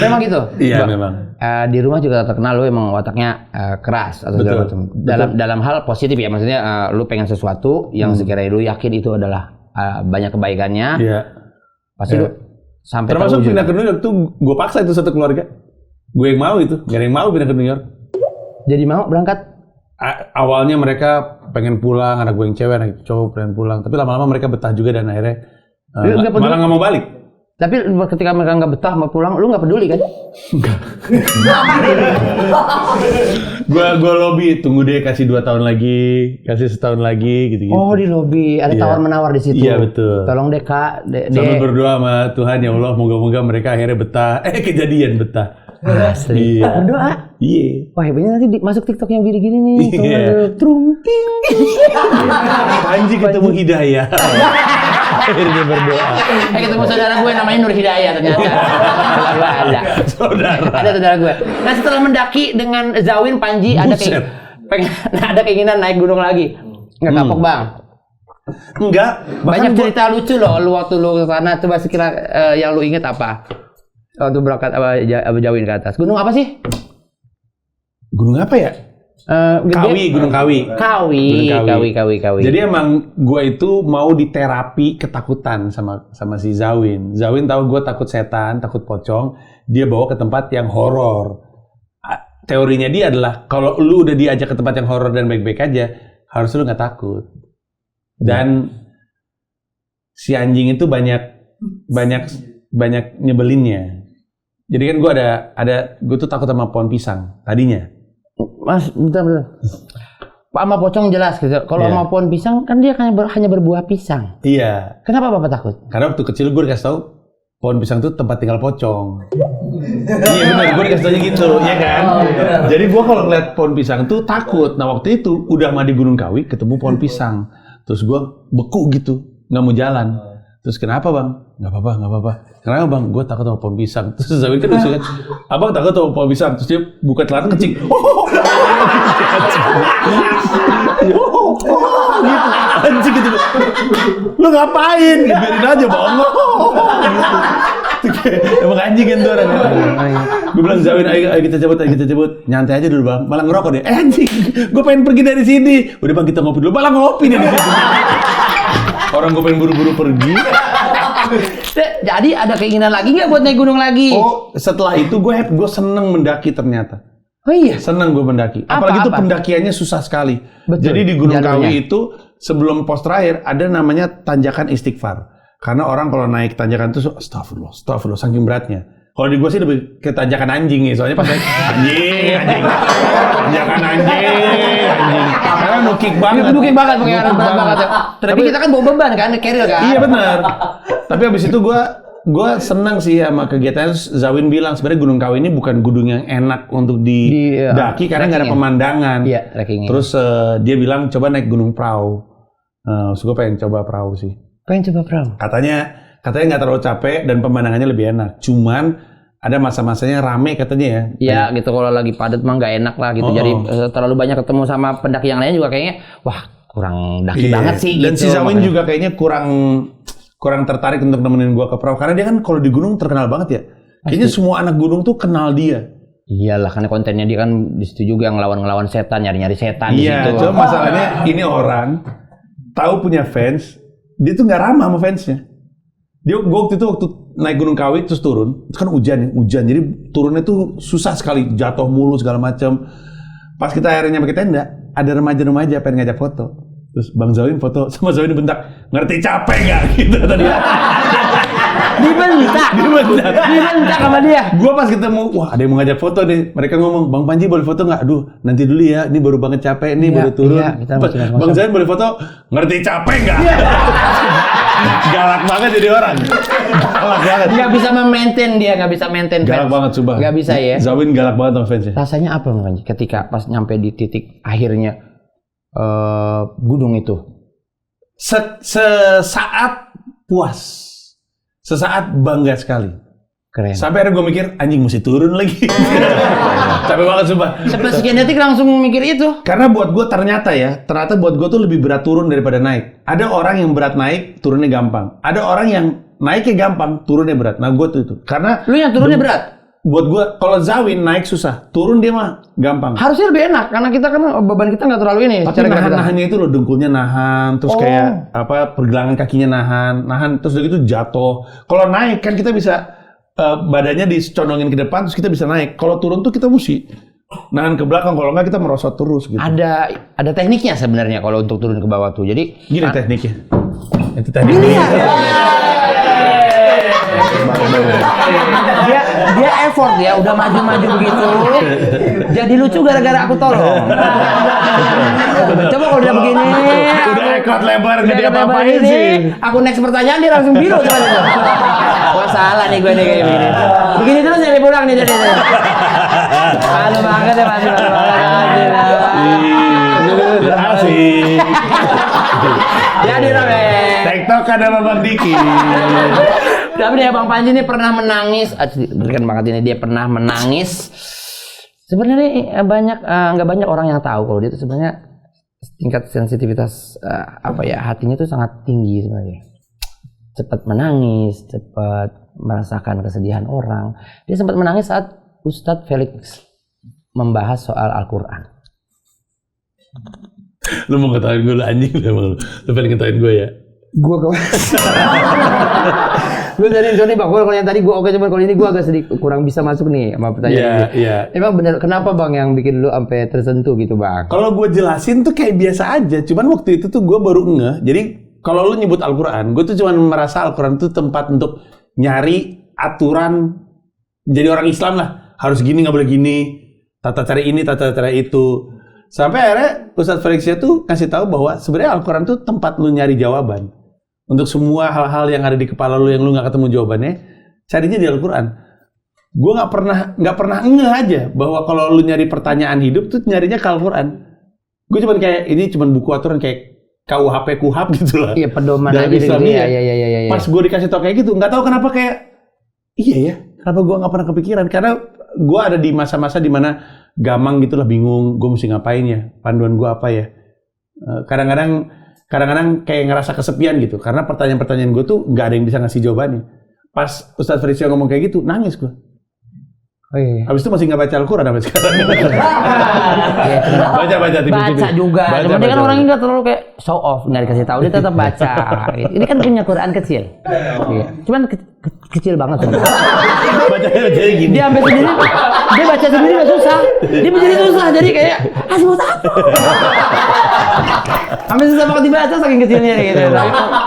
Memang gitu? Iya, Ba- memang. Di rumah juga terkenal lu emang wataknya keras atau segala macam. Dalam hal positif ya, maksudnya lu pengen sesuatu yang sekiranya lu yakin itu adalah banyak kebaikannya. Iya. Pasti lu sampai Termasuk terwujud. pindah ke New York tuh gue paksa itu satu keluarga. Gue yang mau itu, gak ada yang mau pindah ke New York. Jadi mau berangkat? Awalnya mereka pengen pulang, anak gue yang cewek, anak cowok pengen pulang. Tapi lama-lama mereka betah juga dan akhirnya Lu nggak peduli? malah nggak mau balik. Tapi ketika mereka nggak betah mau pulang, lu nggak peduli kan? Gue lobby, tunggu deh kasih 2 tahun lagi, kasih setahun lagi gitu-gitu. Oh, di lobi ada Iya. tawar-menawar di situ. Iya, betul. Tolong deh Kak, Sambil berdoa sama Tuhan, ya Allah, moga-moga mereka akhirnya betah. Kejadian betah. Asli. Iya. Berdoa. Iya. Wah, hebatnya nanti masuk TikTok yang gini-gini nih. Iya. Trumping. Panji ketemu Hidayah. Akhirnya berdoa. Ketemu saudara gue namanya Nur Hidayah ternyata. Ada. Saudara. Ada saudara gue. Nah, setelah mendaki dengan Zawin, Panji Buset. ada keinginan naik gunung lagi. Nggak kapok, Bang. Enggak. Banyak cerita lucu loh lu waktu lu ke sana. Coba sekira yang lu inget apa? Waktu berangkat Zawin ke atas. Gunung apa sih? Gunung apa ya? Gunung Kawi. Kawi. Jadi emang gue itu mau diterapi ketakutan sama si Zawin. Zawin tahu gue takut setan, takut pocong. Dia bawa ke tempat yang horor. Teorinya dia adalah kalau lu udah diajak ke tempat yang horor dan baik-baik aja, harus lu nggak takut. Dan si anjing itu banyak nyebelinnya. Jadi kan gue tuh takut sama pohon pisang tadinya. Mas, bentar. sama pocong jelas gitu. Kalau Iya. sama pohon pisang kan dia hanya berbuah pisang. Iya. Kenapa Bapak takut? Karena waktu kecil gue dikasih tahu pohon pisang itu tempat tinggal pocong. Iya benar, gue dikasih tahu gitu, ya kan? Jadi gue kalau ngeliat pohon pisang tuh takut. Nah waktu itu udah mah di Gunung Kawi ketemu pohon pisang. Terus gue beku gitu, nggak mau jalan. Terus kenapa bang? Nggak apa-apa. Kenapa bang? Gue takut sama pohon pisang. Terus Zawin kan lucu kan, abang takut sama pohon pisang. Terus dia buka celana kecil. Gitu. Anjing gitu. Lu ngapain? Biarin aja bongong. Gitu. Emang anjing kan tuh orang. Gue bilang Zawin, ayo kita cabut. Nyantai aja dulu bang. Malah ngerokok dia. Anjing, gue pengen pergi dari sini. Udah bang kita ngopi dulu. Malah ngopi dia di situ. Orang gue pengen buru-buru pergi. Jadi ada keinginan lagi nggak buat naik gunung lagi? Oh, setelah itu gue seneng mendaki ternyata. Oh iya. Seneng gue mendaki. Apalagi itu pendakiannya susah sekali. Betul. Jadi di Gunung Jalurnya. Kawi itu sebelum pos terakhir ada namanya tanjakan istighfar. Karena orang kalau naik tanjakan itu astagfirullah saking beratnya. Kalau di gue sih lebih ke tanjakan anjing nih, soalnya pas naik anjing. Tanjakan anjing. Karena nukik banget. Nukik banget pakai berat banget. Tapi kita kan bawa beban kan, carrier kan. Iya benar. Tapi abis itu gue senang sih sama kegiatan. Zawin bilang sebenarnya Gunung Kawi ini bukan gunung yang enak untuk didaki karena nggak ada pemandangan. Iya, trekkingnya. Terus dia bilang coba naik gunung perahu. Terus gue pengen coba perahu sih. Pengen coba perahu. Katanya nggak terlalu capek dan pemandangannya lebih enak. Cuman ada masa-masanya rame katanya ya. Iya gitu, kalau lagi padat mah nggak enak lah gitu. Jadi terlalu banyak ketemu sama pendaki yang lain juga kayaknya wah kurang daki banget sih. Dan gitu, si Zawin makanya. juga kayaknya kurang tertarik untuk nemenin gua ke perahu karena dia kan kalau di gunung terkenal banget ya. Kayaknya semua anak gunung tuh kenal dia. Iyalah karena kontennya dia kan di situ juga ngelawan setan, nyari setan di situ. Iya, cuma masalahnya ini orang tahu punya fans, dia tuh nggak ramah sama fansnya. Gua waktu naik Gunung Kawi terus turun, itu kan hujan, jadi turunnya tuh susah sekali, jatuh mulu segala macam. Pas kita akhirnya pakai tenda, ada remaja-remaja pengen ngajak foto. Terus Bang Zawin foto sama Zawin dibentak, ngerti capek nggak? Gitu tadi. Dibentak sama dia. Gua pas ketemu, wah ada yang mau ngajak foto nih. Mereka ngomong, Bang Panji boleh foto nggak? Aduh, nanti dulu ya. Ini baru banget capek, nih baru turun. Iya, Bang Zawin boleh foto? Ngerti capek nggak? Galak banget jadi orang. Galak banget. Nggak bisa memaintain dia, nggak bisa maintain fans. Galak banget coba. Nggak bisa ya. Zawin galak banget sama fansnya. Rasanya apa Bang Panji ketika pas nyampe di titik akhirnya gunung itu? Sesaat puas. Sesaat bangga sekali. Keren. Sampai akhirnya gue mikir, anjing mesti turun lagi. Capek banget sumpah. Sampai sekian detik langsung mikir itu. Karena buat gue ternyata buat gue tuh lebih berat turun daripada naik. Ada orang yang berat naik, turunnya gampang. Ada orang yang naiknya gampang, turunnya berat. Nah gue tuh itu. Karena Lu yang turunnya berat? buat gue, kalau Zawin naik susah, turun dia mah gampang. Harusnya lebih enak, karena kita kan beban kita nggak terlalu ini. Tapi nahan-nahannya itu loh, dengkulnya nahan, terus kayak pergelangan kakinya nahan, terus udah gitu jatuh. Kalau naik kan kita bisa badannya dicondongin ke depan, terus kita bisa naik. Kalau turun tuh kita mesti nahan ke belakang, kalau nggak kita merosot terus gitu. Ada tekniknya sebenarnya kalau untuk turun ke bawah tuh. Jadi Gini tekniknya. Itu tekniknya. dia effort ya, udah maju-maju begitu. Jadi lucu gara-gara aku tolong. Coba kalau dia begini, Udah ekor lebar nggak dia apa-apain ini, sih. aku next pertanyaan dia langsung biru coba itu. Wah salah nih gue nih kayak begini. Begini terus jadi pulang nih jadi. Malu banget ya Mas. Asik. Jadi Rabe. TikTok ada Bang Diki. Tapi nih Bang Panji ini pernah menangis, berikan banget ini dia pernah menangis. Sebenarnya nggak banyak orang yang tahu kalau dia itu sebenarnya tingkat sensitivitas hatinya itu sangat tinggi sebenarnya. Cepat menangis, cepat merasakan kesedihan orang. Dia sempat menangis saat Ustadz Felix membahas soal Al-Quran. Lu mau ketahuin gue lu anjing lu emang lu. Lu pengen ketahuin gue ya? Gue gue dari Johnny Bang, kalau yang tadi gue oke, cuman kalau ini gue agak sedikit kurang bisa masuk nih sama pertanyaan ini. Iya. Emang bener, kenapa Bang yang bikin lu sampai tersentuh gitu Bang? Kalau gue jelasin tuh kayak biasa aja, cuman waktu itu tuh gue baru ngeh. Jadi kalau lu nyebut Al-Quran, gue tuh cuman merasa Al-Quran tuh tempat untuk nyari aturan jadi orang Islam lah. Harus gini, nggak boleh gini, tata cara ini, tata cara itu. Sampai akhirnya Ustadz Felixia tuh kasih tahu bahwa sebenarnya Al-Quran tuh tempat lu nyari jawaban. Untuk semua hal-hal yang ada di kepala lu yang lu nggak ketemu jawabannya, carinya di Al-Quran. Gue nggak pernah ngeh aja bahwa kalau lu nyari pertanyaan hidup tuh nyarinya ke Al-Quran. Gue cuman kayak ini cuman buku aturan kayak KUHP KUHAP gitu lah. Iya, pedoman aja gitu ya. Iya. Pas gue dikasih tau kayak gitu, nggak tahu kenapa kayak iya ya, kenapa gue nggak pernah kepikiran? Karena gue ada di masa-masa dimana gamang gitu lah, bingung gue mesti ngapain ya, panduan gue apa ya. Kadang-kadang kayak ngerasa kesepian gitu, karena pertanyaan-pertanyaan gue tuh nggak ada yang bisa ngasih jawabannya. Pas Ustadz Felixia ngomong kayak gitu, nangis gue. Oh iya. Habis itu masih nggak baca Al-Quran sampai sekarang. baca Baca juga. Cuma dia kan orangnya nggak terlalu kayak show off, nggak dikasih tahu, dia tetap baca. Ini kan punya Quran kecil. Iya. Cuman kecil banget sebenarnya. Bacanya gini. Dia sampai sendiri, dia baca sendiri nggak susah. Dia menjadi susah, jadi kayak buat apa? Sampai susah banget dibaca saking kecilnya gitu.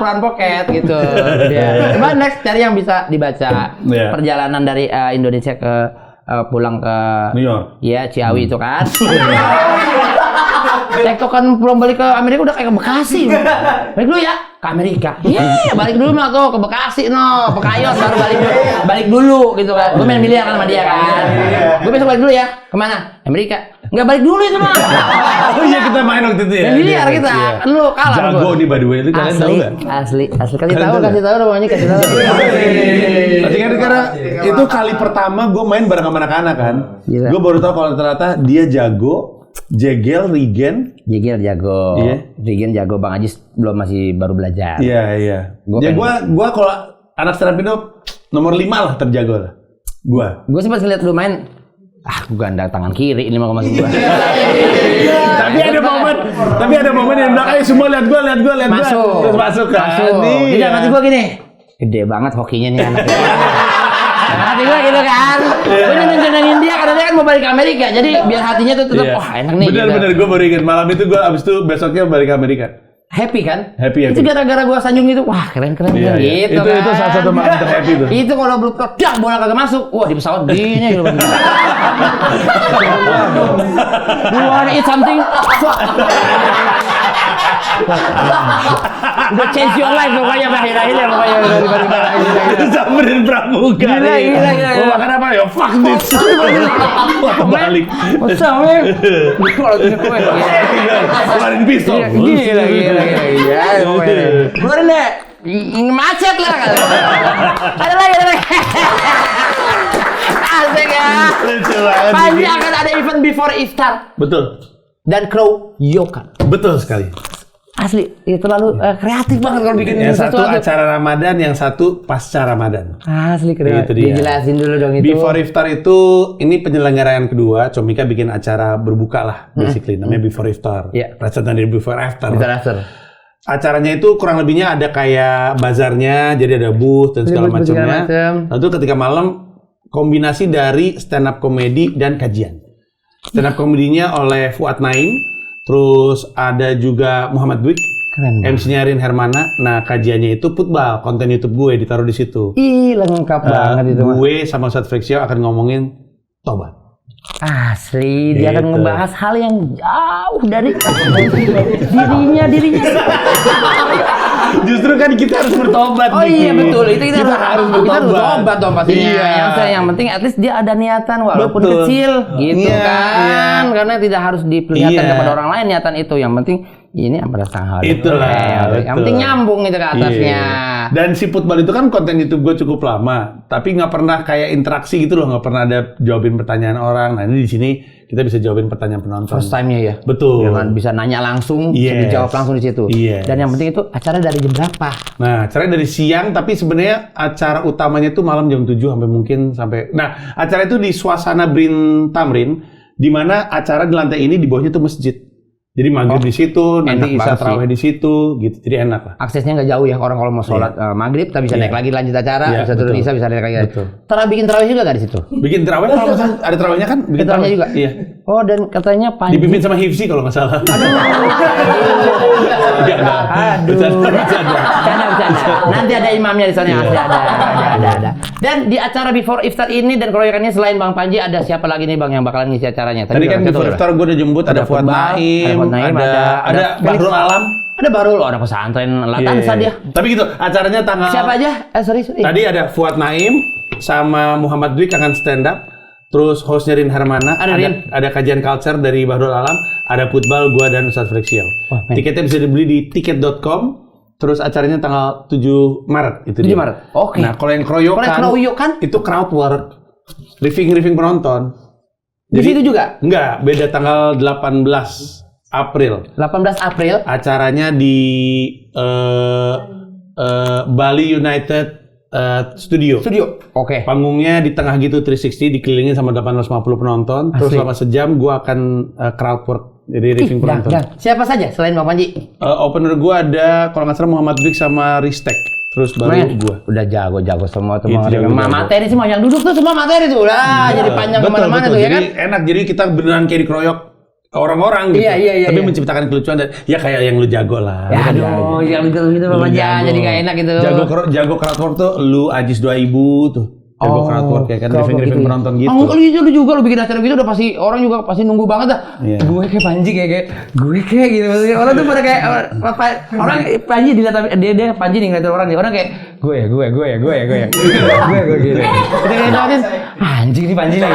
Quran pocket gitu. Dia. Coba next cari yang bisa dibaca. Perjalanan dari Indonesia ke pulang ke New York. Iya, Ciawi itu kan. Tektokan pulang balik ke Amerika udah kayak ke Bekasi. Balik dulu ya ke Amerika. Iya, balik dulu mah tuh ke Bekasi no, Pekayos baru balik dulu gitu kan. Gue main miliar kan sama dia kan. Gue besok balik dulu ya. Kemana? Amerika. Enggak balik dulu itu mah. Oh iya, kita main waktu itu ya. Main miliar kita. Kan lu kalah. Jago nih by the way, lu kalian tahu enggak? Asli. Kasih tahu namanya, kasih tahu. Tapi kan karena itu kali pertama gue main bareng sama anak-anak kan. Gue baru tahu kalau ternyata dia jago. Regen jago. Iya. Regen jago, Bang Ajis masih baru belajar. Iya. Ya gua kalau anak stand up Indo nomor 5 lah terjago lah. Gua sempat lihat lu main. Gua ganda tangan kiri ini mah masuk gua. Tapi ada momen yang bilang, "Ayo semua lihat gua." Terus masuk kan. Nih. Nanti gua gini. Gede banget hokinya nih anak. Hati gue gitu kan, gue nyenengin dia karena dia kan mau balik ke Amerika, jadi biar hatinya tuh tetap enak nih. Bener, gue baru ingat malam itu gue abis itu besoknya balik ke Amerika. Happy kan? Happy. Itu gara-gara gue sanjung gitu, wah keren gitu kan. Itu salah satu malam terhappy tuh. Itu kalau belum dah bola kagak masuk, wah di pesawat gini gitu. You wanna eat something? Udah change your life pokoknya akhir-akhirnya pokoknya samperin pramuka. Gila. Mau makan apa ya? Fuck this. Balik. Masa weh. Kalau ini kue. Keluarin pistol. Gila. Keluarin deh. Macet lah. Ada lagi. Asik ya. Pasti akan ada event before iftar. Betul. Dan crow yoga. Betul sekali. Asli, itu terlalu kreatif banget kalau bikin yang satu acara Ramadan, yang satu pasca Ramadan. Asli kreatif. Dijelasin dulu dong itu. Before Iftar itu, ini penyelenggaraan kedua. Comika bikin acara berbuka lah, basically. Namanya Before Iftar. Plesetan dari Before After. Acaranya itu kurang lebihnya ada kayak bazarnya, jadi ada booth dan segala macamnya. Lalu ketika malam, kombinasi dari stand up comedy dan kajian. Stand up komedinya oleh Fuad Naim. Terus ada juga Muhammad Buik, MC-nya Rin Hermana. Nah, kajiannya itu football, konten YouTube gue ditaruh di situ. Ih, lengkap banget itu. Gue sama Ustadz Felixia akan ngomongin tobat. Asli, dia akan ngebahas hal yang jauh dari dirinya. Justru kan kita harus bertobat. Oh iya betul, itu kita harus bertobat dong pastinya. Yang penting at least dia ada niatan walaupun kecil gitu kan. Karena tidak harus diperlihatkan kepada orang lain niatan itu. Yang penting ini pada hal itulah. Yang penting nyambung itu ke atasnya. Dan si football itu kan konten YouTube gue cukup lama, tapi nggak pernah kayak interaksi gitu loh, nggak pernah ada jawabin pertanyaan orang. Nah ini di sini kita bisa jawabin pertanyaan penonton. First time-nya ya. Betul. Dengan bisa nanya langsung, bisa dijawab langsung di situ. Dan yang penting itu acara dari jam berapa? Nah, acaranya dari siang, tapi sebenarnya acara utamanya itu malam jam 7 sampai. Nah, acara itu di suasana Brin Tamrin, di mana acara di lantai ini di bawahnya tuh masjid. Jadi maghrib di situ, nanti isya tarawih di situ, gitu. Jadi enak lah. Aksesnya nggak jauh ya, orang kalau mau sholat maghrib, kita bisa naik lagi lanjut acara, bisa turun isya, bisa naik lagi. Bikin tarawih juga nggak di situ? Bikin tarawih, kalau misalnya ada tarawihnya kan? Bikin tarawih juga. Iya. Oh, dan katanya Panji Dipimpin sama Hifzi kalau nggak salah. Bercanda. Nanti ada imamnya di sana. Ada. Dan di acara Before Iftar ini dan keroyokannya selain Bang Panji ada siapa lagi nih Bang yang bakalan ngisi acaranya? Tadi kan Before Iftar gue udah jemput ada Fuad Naim, ada Bahrul Alam. Ada Bahrul, anak pesantren Latansa dia. Tapi gitu, acaranya tanggal... Siapa aja? Sorry. Tadi ada Fuad Naim sama Muhammad Dwik akan stand up. Terus hostnya Rin Hermana, ada kajian culture dari Bahrul Alam, ada football gua dan Ustadz Felix Xiao. Tiketnya bisa dibeli di tiket.com. Terus acaranya tanggal 7 Maret itu 7 Maret. Oke. Nah, kalau yang keroyokan itu crowd work. Riffing penonton. Di situ juga? Enggak, beda tanggal 18 April. 18 April. Acaranya di Bali United Studio. Oke. Panggungnya di tengah gitu 360 dikelilingin sama 850 penonton. Terus selama sejam gua akan crowd work jadi riffing penonton. Siapa saja selain Bang Panji? Opener gua ada kalau nggak salah Muhammad Dwik sama Ristek. Terus baru gua. Udah jago semua tuh. Jago. Materi semua yang duduk tuh semua materi tuh. Jadi panjang kemana-mana tuh ya kan. Jadi enak, jadi kita beneran kayak dikeroyok orang-orang gitu. Iya. Tapi menciptakan kelucuan dan ya kayak yang lu jago lah. Ya aduh, yang gitu Bang Panji jadi gak enak gitu. Jago crowd work tuh lu Ajis 2000 tuh. Jago crowd work ya kan, riffing penonton gitu. Lu juga lu bikin acara gitu udah pasti orang juga pasti nunggu banget dah. Gue kayak Panji kayak gue kayak gitu. Orang tuh pada kayak orang Panji dilihat dia Panji nih ngeliatin orang nih. Orang kayak gue gitu. Kita anjing nih Panji nih.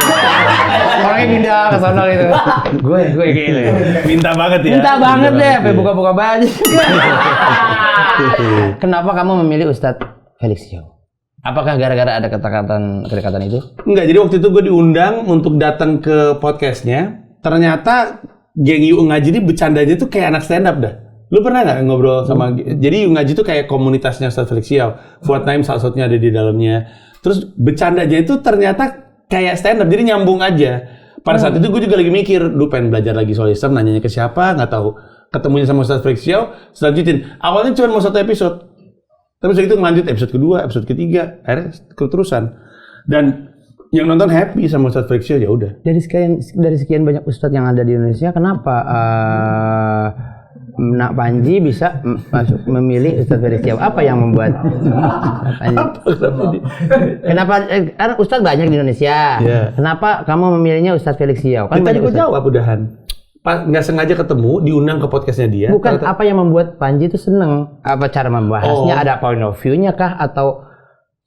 Orangnya pindah ke sana gitu. Gue gitu. Minta banget ya. Minta banget deh, sampai buka-buka baju. Kenapa kamu memilih Ustadz Felix Xiao? Apakah gara-gara ada kedekatan itu? Enggak, jadi waktu itu gue diundang untuk datang ke podcastnya. Ternyata geng Yu Ngaji ini bercandanya tuh kayak anak stand up dah. Lu pernah nggak ngobrol sama? Jadi Yu Ngaji tuh kayak komunitasnya Ustadz Felix Xiao. Fuad Naim salah satunya ada di dalamnya. Terus bercandanya itu ternyata kayak stand up, jadi nyambung aja. Pada saat itu gue juga lagi mikir, lu pengen belajar lagi soal Islam, nanyanya ke siapa, nggak tahu. Ketemunya sama Ustadz Felix Xiao, selanjutin. Awalnya cuma mau 1 episode. Tapi setelah itu lanjut episode kedua, episode ketiga, akhirnya keterusan. Dan yang nonton happy sama Ustadz Felix Xiao, ya udah. Dari sekian banyak ustadz yang ada di Indonesia, kenapa Nak Panji bisa memilih Ustadz Felix Xiao? Apa yang membuat kenapa ustadz banyak di Indonesia? Kenapa kamu memilihnya Ustadz Felix Xiao? Kan tadi gue jawab udahan. Nggak sengaja ketemu, diundang ke podcastnya dia. Bukan, apa yang membuat Panji itu seneng? Apa cara membahasnya? Ada point of view-nya kah? Atau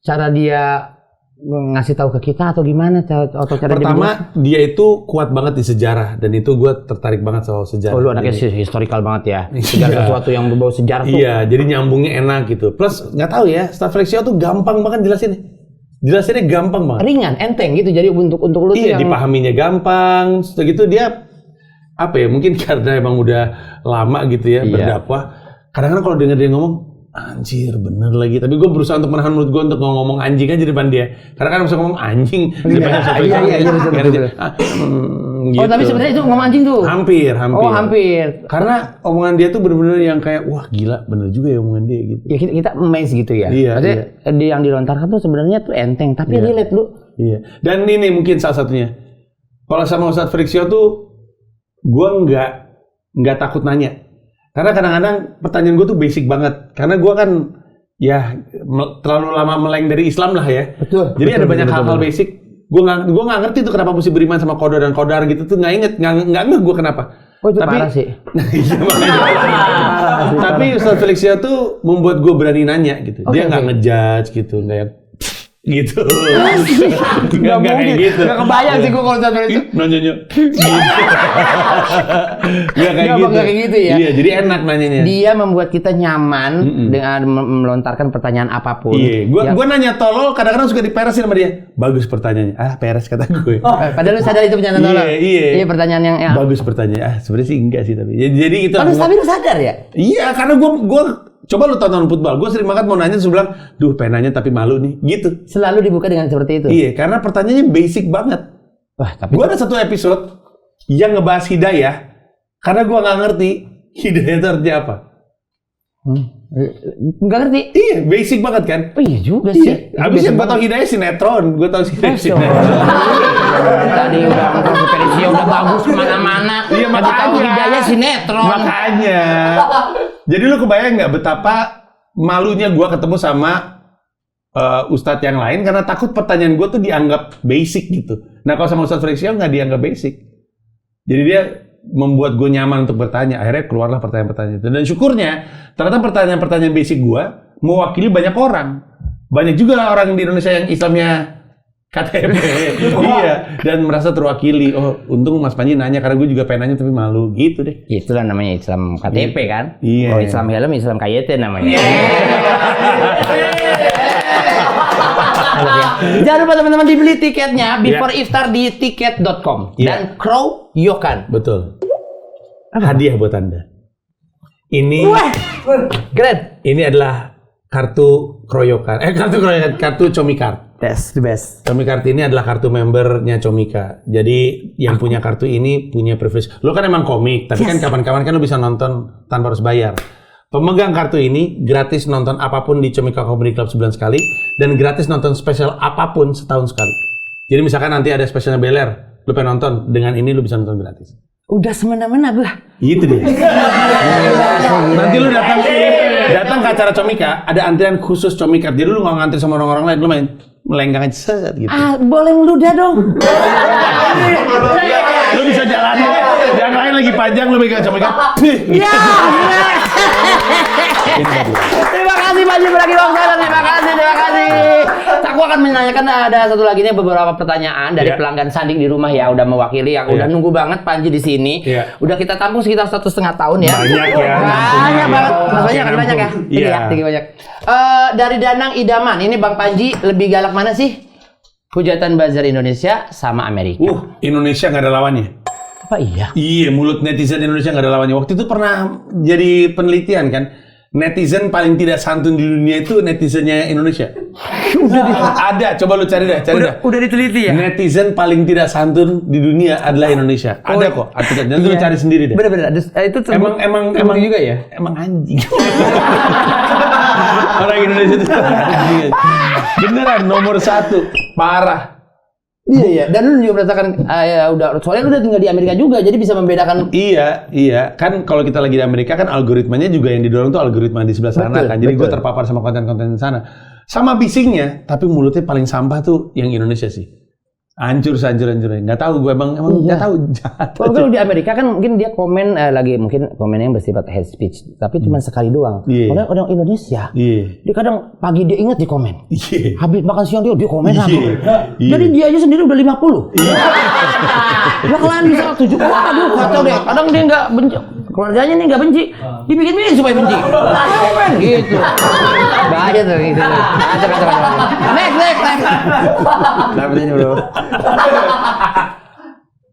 cara dia ngasih tahu ke kita atau gimana? Atau cara pertama, dia itu kuat banget di sejarah. Dan itu gue tertarik banget soal sejarah. Oh, lu anaknya historical banget ya? Segala sesuatu yang berbau sejarah tuh. Iya, jadi nyambungnya enak gitu. Plus, nggak tahu ya, Ustadz Felix Xiao tuh gampang banget jelasinnya gampang banget. Ringan, enteng gitu. Jadi untuk lu tuh yang... dipahaminya gampang. Setelah gitu dia... apa ya, mungkin karena emang udah lama gitu ya berdakwah. Kadang-kadang kalau denger dia ngomong, anjir bener lagi. Tapi gue berusaha untuk menahan mulut gue untuk ngomong anjing aja di depan dia. Karena kan bisa ngomong anjing. Iya. Oh tapi sebenarnya itu ngomong anjing tuh? Hampir. Oh hampir. Karena omongan dia tuh bener-bener yang kayak, wah gila bener juga ya omongan dia gitu. Ya kita amazed gitu ya. Maksudnya dia yang dilontarkan tuh sebenarnya tuh enteng. Tapi relate lu. Iya. Dan ini mungkin salah satunya. Kalau sama Ustadz Felix Xiao tuh, gue nggak takut nanya, karena kadang-kadang pertanyaan gue tuh basic banget, karena gue kan ya terlalu lama meleng dari Islam lah ya. Betul. Jadi ada banyak hal-hal basic. Gue nggak ngerti tuh kenapa mesti beriman sama kodar dan kodar gitu tuh, nggak ngeh gue kenapa. Oh itu parah sih. Iya makanya. Tapi Ustadz Felix Xiao tuh membuat gue berani nanya gitu. Dia nggak ngejudge gitu, nggak yang gitu. Nggak mungkin. Gitu. Nggak kebayang sih gue kalau sampai itu. Nanyanya. Nggak kayak gitu ya. Iya, jadi enak nanyanya. Dia membuat kita nyaman dengan melontarkan pertanyaan apapun. Iya, gue nanya tolol, kadang-kadang suka diperesin sama dia. Bagus pertanyaannya. Peres kata gue. Padahal lu sadar itu pertanyaan tolol. Iya, pertanyaan yang bagus pertanyaan. Sebenarnya sih enggak sih tapi. Jadi itu. Tapi lu sadar ya? Iya, karena gue coba lu tonton football, gue sering banget mau nanya terus bilang, duh pengen nanya tapi malu nih, gitu. Selalu dibuka dengan seperti itu? Iya, karena pertanyaannya basic banget. Wah, tapi gue ada satu episode yang ngebahas hidayah, karena gue nggak ngerti hidayah itu artinya apa. Nggak ngerti. Iya, basic banget kan? Oh iya juga sih. Abis yang gue tau Hidayah sinetron, gue tau sinetron. Tadi udah nonton Superisia udah bagus kemana-mana. Iya, Lagi tahu makanya. Hidayah sinetron. Makanya. Jadi lu kebayang nggak betapa malunya gue ketemu sama ustadz yang lain karena takut pertanyaan gue tuh dianggap basic gitu. Nah kalau sama Ustadz Felix Xiao nggak dianggap basic. Jadi dia membuat gue nyaman untuk bertanya. Akhirnya keluarlah pertanyaan-pertanyaan itu. Dan syukurnya ternyata pertanyaan-pertanyaan basic gue mewakili banyak orang. Banyak juga orang di Indonesia yang Islamnya KTP. Iya. Dan merasa terwakili. Oh untung Mas Panji nanya karena gue juga pengen nanya tapi malu. Gitu deh. Itulah namanya Islam KTP kan. Iya. Kalau Islam helm, Islam KYT namanya. Jangan lupa teman-teman dibeli tiketnya before iftar di tiket.com dan Kroyokan. Betul. Hadiah buat Anda. Ini Keren. ini adalah kartu Kroyokan. Kartu Comicard. That's the best. Comicard ini adalah kartu membernya Comika. Jadi yang punya kartu ini punya privilege. Lo kan emang komik, tapi kan kapan-kapan kan lo bisa nonton tanpa harus bayar. Pemegang kartu ini gratis nonton apapun di Comika Comedy Club sebulan sekali dan gratis nonton spesial apapun setahun sekali. Jadi misalkan nanti ada spesialnya Beler, lu pengen nonton, dengan ini lu bisa nonton gratis. Udah semena-mena gua. Gitu deh. Nanti lu datang ke acara Comika, ada antrian khusus Comika. Jadi lu nggak ngantri sama orang-orang lain, lu main melenggang aja set gitu. Ah, boleh ngeludah dong. Lu bisa jalan, yang lain lagi panjang lu megang Comika. Ya. Terima kasih Pak Haji Bragi Waksana, terima kasih. Aku akan menanyakan ada satu lagi nih beberapa pertanyaan dari pelanggan Sanding di rumah ya, udah mewakili yang udah nunggu banget Panji di sini. Udah kita tampung sekitar 1,5 tahun ya. Banyak ya. Banyak banget. Banyak ya. Tinggi banyak. Dari Danang Idaman, ini Bang Panji lebih galak mana sih? Hujatan buzzer Indonesia sama Amerika. Indonesia nggak ada lawannya. Apa iya? Iya, mulut netizen Indonesia nggak ada lawannya. Waktu itu pernah jadi penelitian kan, netizen paling tidak santun di dunia itu netizennya Indonesia. Ada, coba lu cari dah. Udah diteliti ya? Netizen paling tidak santun di dunia adalah Indonesia. Ada kok, artikel. Dan lu cari sendiri deh. Bener-bener, itu Emang juga ya? Emang anjing. Orang Indonesia itu anjing. Beneran nomor 1, parah. Iya. Dan lu juga merasakan soalnya lu udah tinggal di Amerika juga, jadi bisa membedakan. Iya. Kan kalau kita lagi di Amerika kan algoritmanya juga yang didorong tuh algoritma di sebelah sana kan. Jadi gue terpapar sama konten-konten di sana. Sama bisingnya, tapi mulutnya paling sampah tuh yang Indonesia sih. Hancur. Nggak tahu gue emang nggak tahu. Kalau di Amerika kan mungkin dia komen lagi mungkin komennya yang bersifat hate speech, tapi cuma sekali doang. Kalau orang Indonesia, dia kadang pagi dia ingat di komen. Habis makan siang dia komen lagi. Jadi dia aja sendiri udah 50. Lah kalian bisa 7. Aduh kacau deh. Kadang dia nggak benci. Keluarganya nih nggak benci, dibikin supaya benci. Komen gitu. Bahaya tuh gitu. Kacau. Next. Dapat ini bro.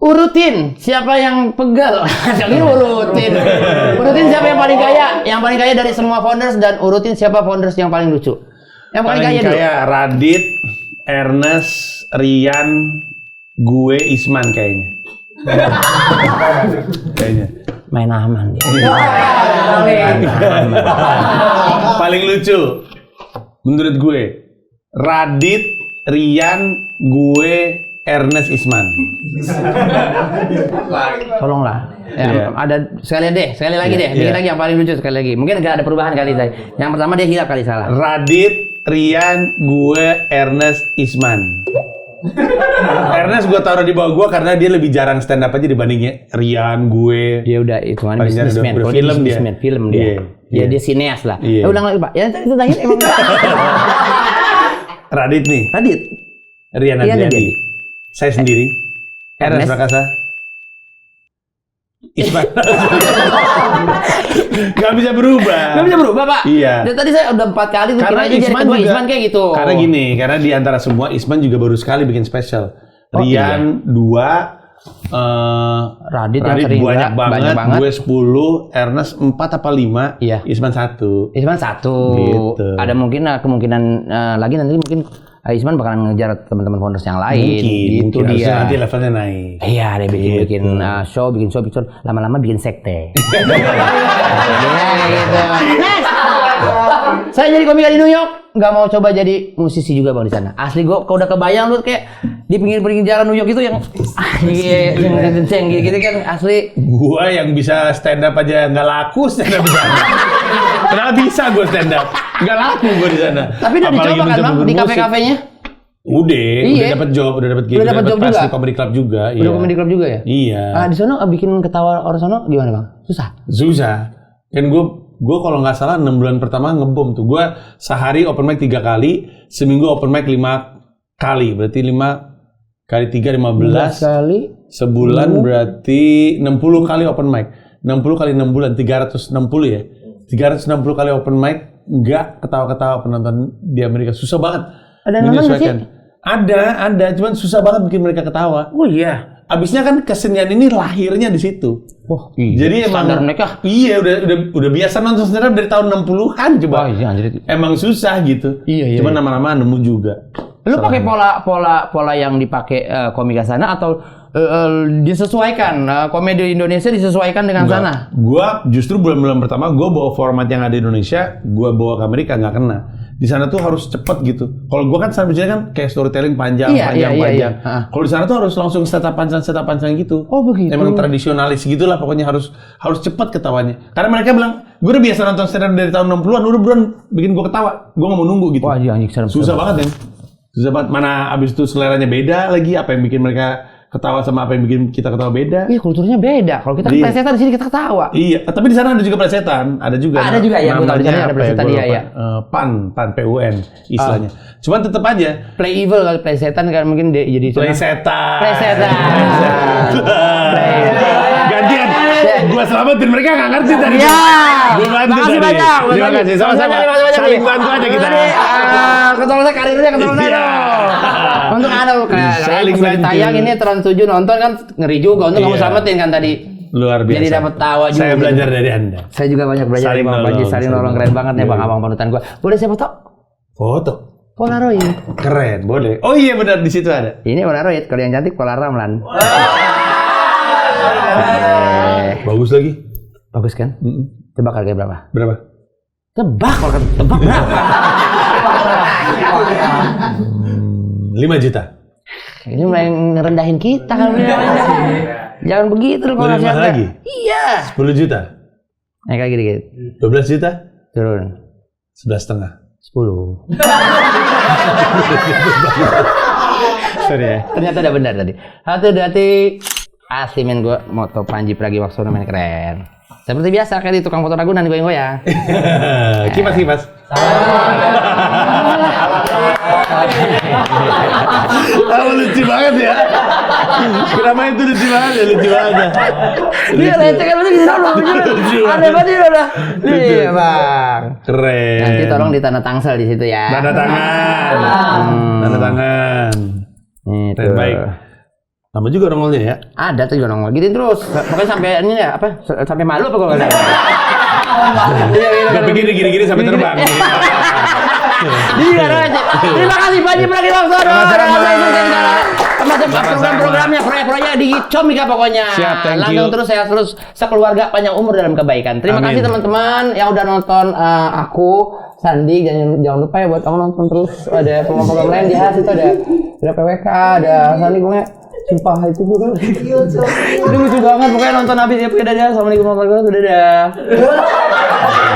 Urutin siapa yang pegal? Jadi urutin siapa yang paling kaya? Yang paling kaya dari semua founders, dan urutin siapa founders yang paling lucu? Yang paling kaya dulu. Radit, Ernest, Rian, gue, Isman kayaknya. Main aman dia. Paling lucu menurut gue Radit, Rian, gue, Ernest, Isman. Tolonglah. Ada sekali lagi deh. Bikin lagi yang paling lucu sekali lagi. Mungkin nggak ada perubahan kali tadi. Yang pertama dia hilap kali salah. Radit, Rian, gue, Ernest, Isman. Ernest gue taruh di bawah gue karena dia lebih jarang stand up aja dibandingnya Rian, gue. Dia udah hitungan bisnismen. Kalau dia film dia. Dia sineas lah. Ulang lagi Pak. Yang tadi tanya emang. Radit nih. Rian Adriani. Saya sendiri. Ernest Prakasa. Isman. Gak bisa berubah Pak. Iya. Dan tadi saya udah 4 kali tuh kira aja jadi kedua Isman kayak gitu. Karena gini, karena di antara semua Isman juga baru sekali bikin spesial. Rian 2, Radit yang sering banyak banget. Gue 10, Ernest 4 apa 5, Isman 1. Isman 1. Gitu. Ada mungkin kemungkinan lagi nanti mungkin Isman bakalan ngejar teman-teman founders yang lain. Mungkin dia. Nanti levelnya naik. Iya, dia bikin show, lama-lama bikin sekte. Gitu. Next. Saya jadi komika di New York, nggak mau coba jadi musisi juga bang di sana. Asli gue, kalau udah kebayang lu kayak di pinggir-pinggir jalan New York itu yang gitu kan asli. Gua yang bisa stand up aja nggak laku stand up di sana. Kenapa bisa gue stand up? Nggak laku gue di sana. Tapi udah dicoba kan bang di kafe-kafenya? Udah dapat job, udah dapat gig, udah dapat job juga. Di comedy club juga. Udah comedy club juga ya? Iya. Di sana bikin ketawa orang sana gimana bang? Susah. Kan gue kalau nggak salah 6 bulan pertama ngebom tuh. Gue sehari open mic 3 kali, seminggu open mic 5 kali. Berarti 5 kali 3 15 kali. Sebulan berarti 60 kali open mic. 60 kali 6 bulan 360 ya. 360 kali open mic nggak ketawa-ketawa penonton di Amerika. Susah banget. Ada nonton sih? Ada, cuman susah banget bikin mereka ketawa. Oh iya. Abisnya kan kesenian ini lahirnya di situ. Oh, iya. Jadi emang mereka. Iya, udah biasa nonton stand up dari tahun 60-an coba. Oh, iya, anjir. Emang susah gitu. Iya. Cuman lama-lama nemu juga. Lu pakai pola yang dipakai komika sana atau disesuaikan komedi Indonesia disesuaikan dengan sana? Gua justru bulan-bulan pertama gua bawa format yang ada di Indonesia, gua bawa ke Amerika nggak kena. Di sana tuh harus cepet gitu. Kalau gua kan sambil kan kayak storytelling panjang. Kalau di sana tuh harus langsung setup panjang gitu. Oh begitu. Emang tradisionalis gitulah, pokoknya harus cepet ketawanya. Karena mereka bilang, gua udah biasa nonton stand up dari tahun 60-an, udah buruan bikin gua ketawa. Gua nggak mau nunggu gitu. Wah, anjing, susah banget ya. Susah banget. Mana abis itu seleranya beda lagi, apa yang bikin mereka ketawa sama apa yang bikin kita ketawa beda. Iya, kulturnya beda. Kalau kita plesetan di sini kita ketawa. Iya, tapi di sana ada juga plesetan, ada juga. Ada juga ya, betul. Di sana ada plesetan ya. PAN PUN istilahnya. Cuman tetap aja play evil kalau plesetan kan mungkin jadi plesetan. Gantian. Gua selamatin, mereka nggak ngerti tadi. Iya. Gua bantu tadi. Terima kasih, sama-sama. Saling bantu aja kita. Ketemu saya karirnya ketemu saya. Untuk saling tayang ini Trans 7 nonton kan ngeri juga. Untuk kamu selamatin kan tadi. Luar biasa. Jadi dapat tawa juga. Saya belajar dari Anda. Saya juga banyak belajar dari Bang Panji. Saling nolong, keren banget nih Bang Abang panutan gua. Boleh saya foto? Foto. Polaroid. Keren, boleh. Oh iya benar, di situ ada. Ini Polaroid, kalau yang cantik Polar Ramlan. Bagus lagi. Bagus kan? Tebak harganya berapa? Berapa? Tebak berapa? 5 juta. Ini mulai ngerendahin kita kan. Jangan begitu loh kalau ngasih harga. Lagi? Iya. 10 juta. Naik lagi dikit. 12 juta. Turun. 11,5. 10. Sorry ya. Ternyata udah benar tadi. Hati-hati. Asli men, gue moto Panji Pragiwaksono main keren. Seperti biasa kayak di tukang foto Ragunan goyang-goyang. Kipas. Lucu banget ya. Kenapa itu lucu banget ya? Lucu banget. Dia leceh kan di sana lucu. Aneh banget dia udah. Iya, Bang. Keren. Nanti tolong ditanda tangsel di situ ya. Tanda tangan. Tanda tangan. Itu. Baik. Tambah juga nongolnya ya? Ada tuh juga nongol. Gini terus. Pokoknya sampai ini ya apa? Sampai malu apa kalau enggak ada. Enggak begini sampai terbang. Iya, aja. Terima kasih Panji Pragiwaksono. Program-programnya, proyek-proyeknya di Comika pokoknya. Siap, thank you. Langgeng terus, sehat terus, sekeluarga panjang umur dalam kebaikan. Terima kasih teman-teman yang udah nonton aku, Sandi. Jangan lupa ya buat kamu nonton terus. Ada program-program lain di Has itu ada PWK, ada Sandi gue. Sumpah itu gue. Itu lucu banget pokoknya nonton habis ya. Dadah. Assalamualaikum warahmatullahi wabarakatuh. Dadah.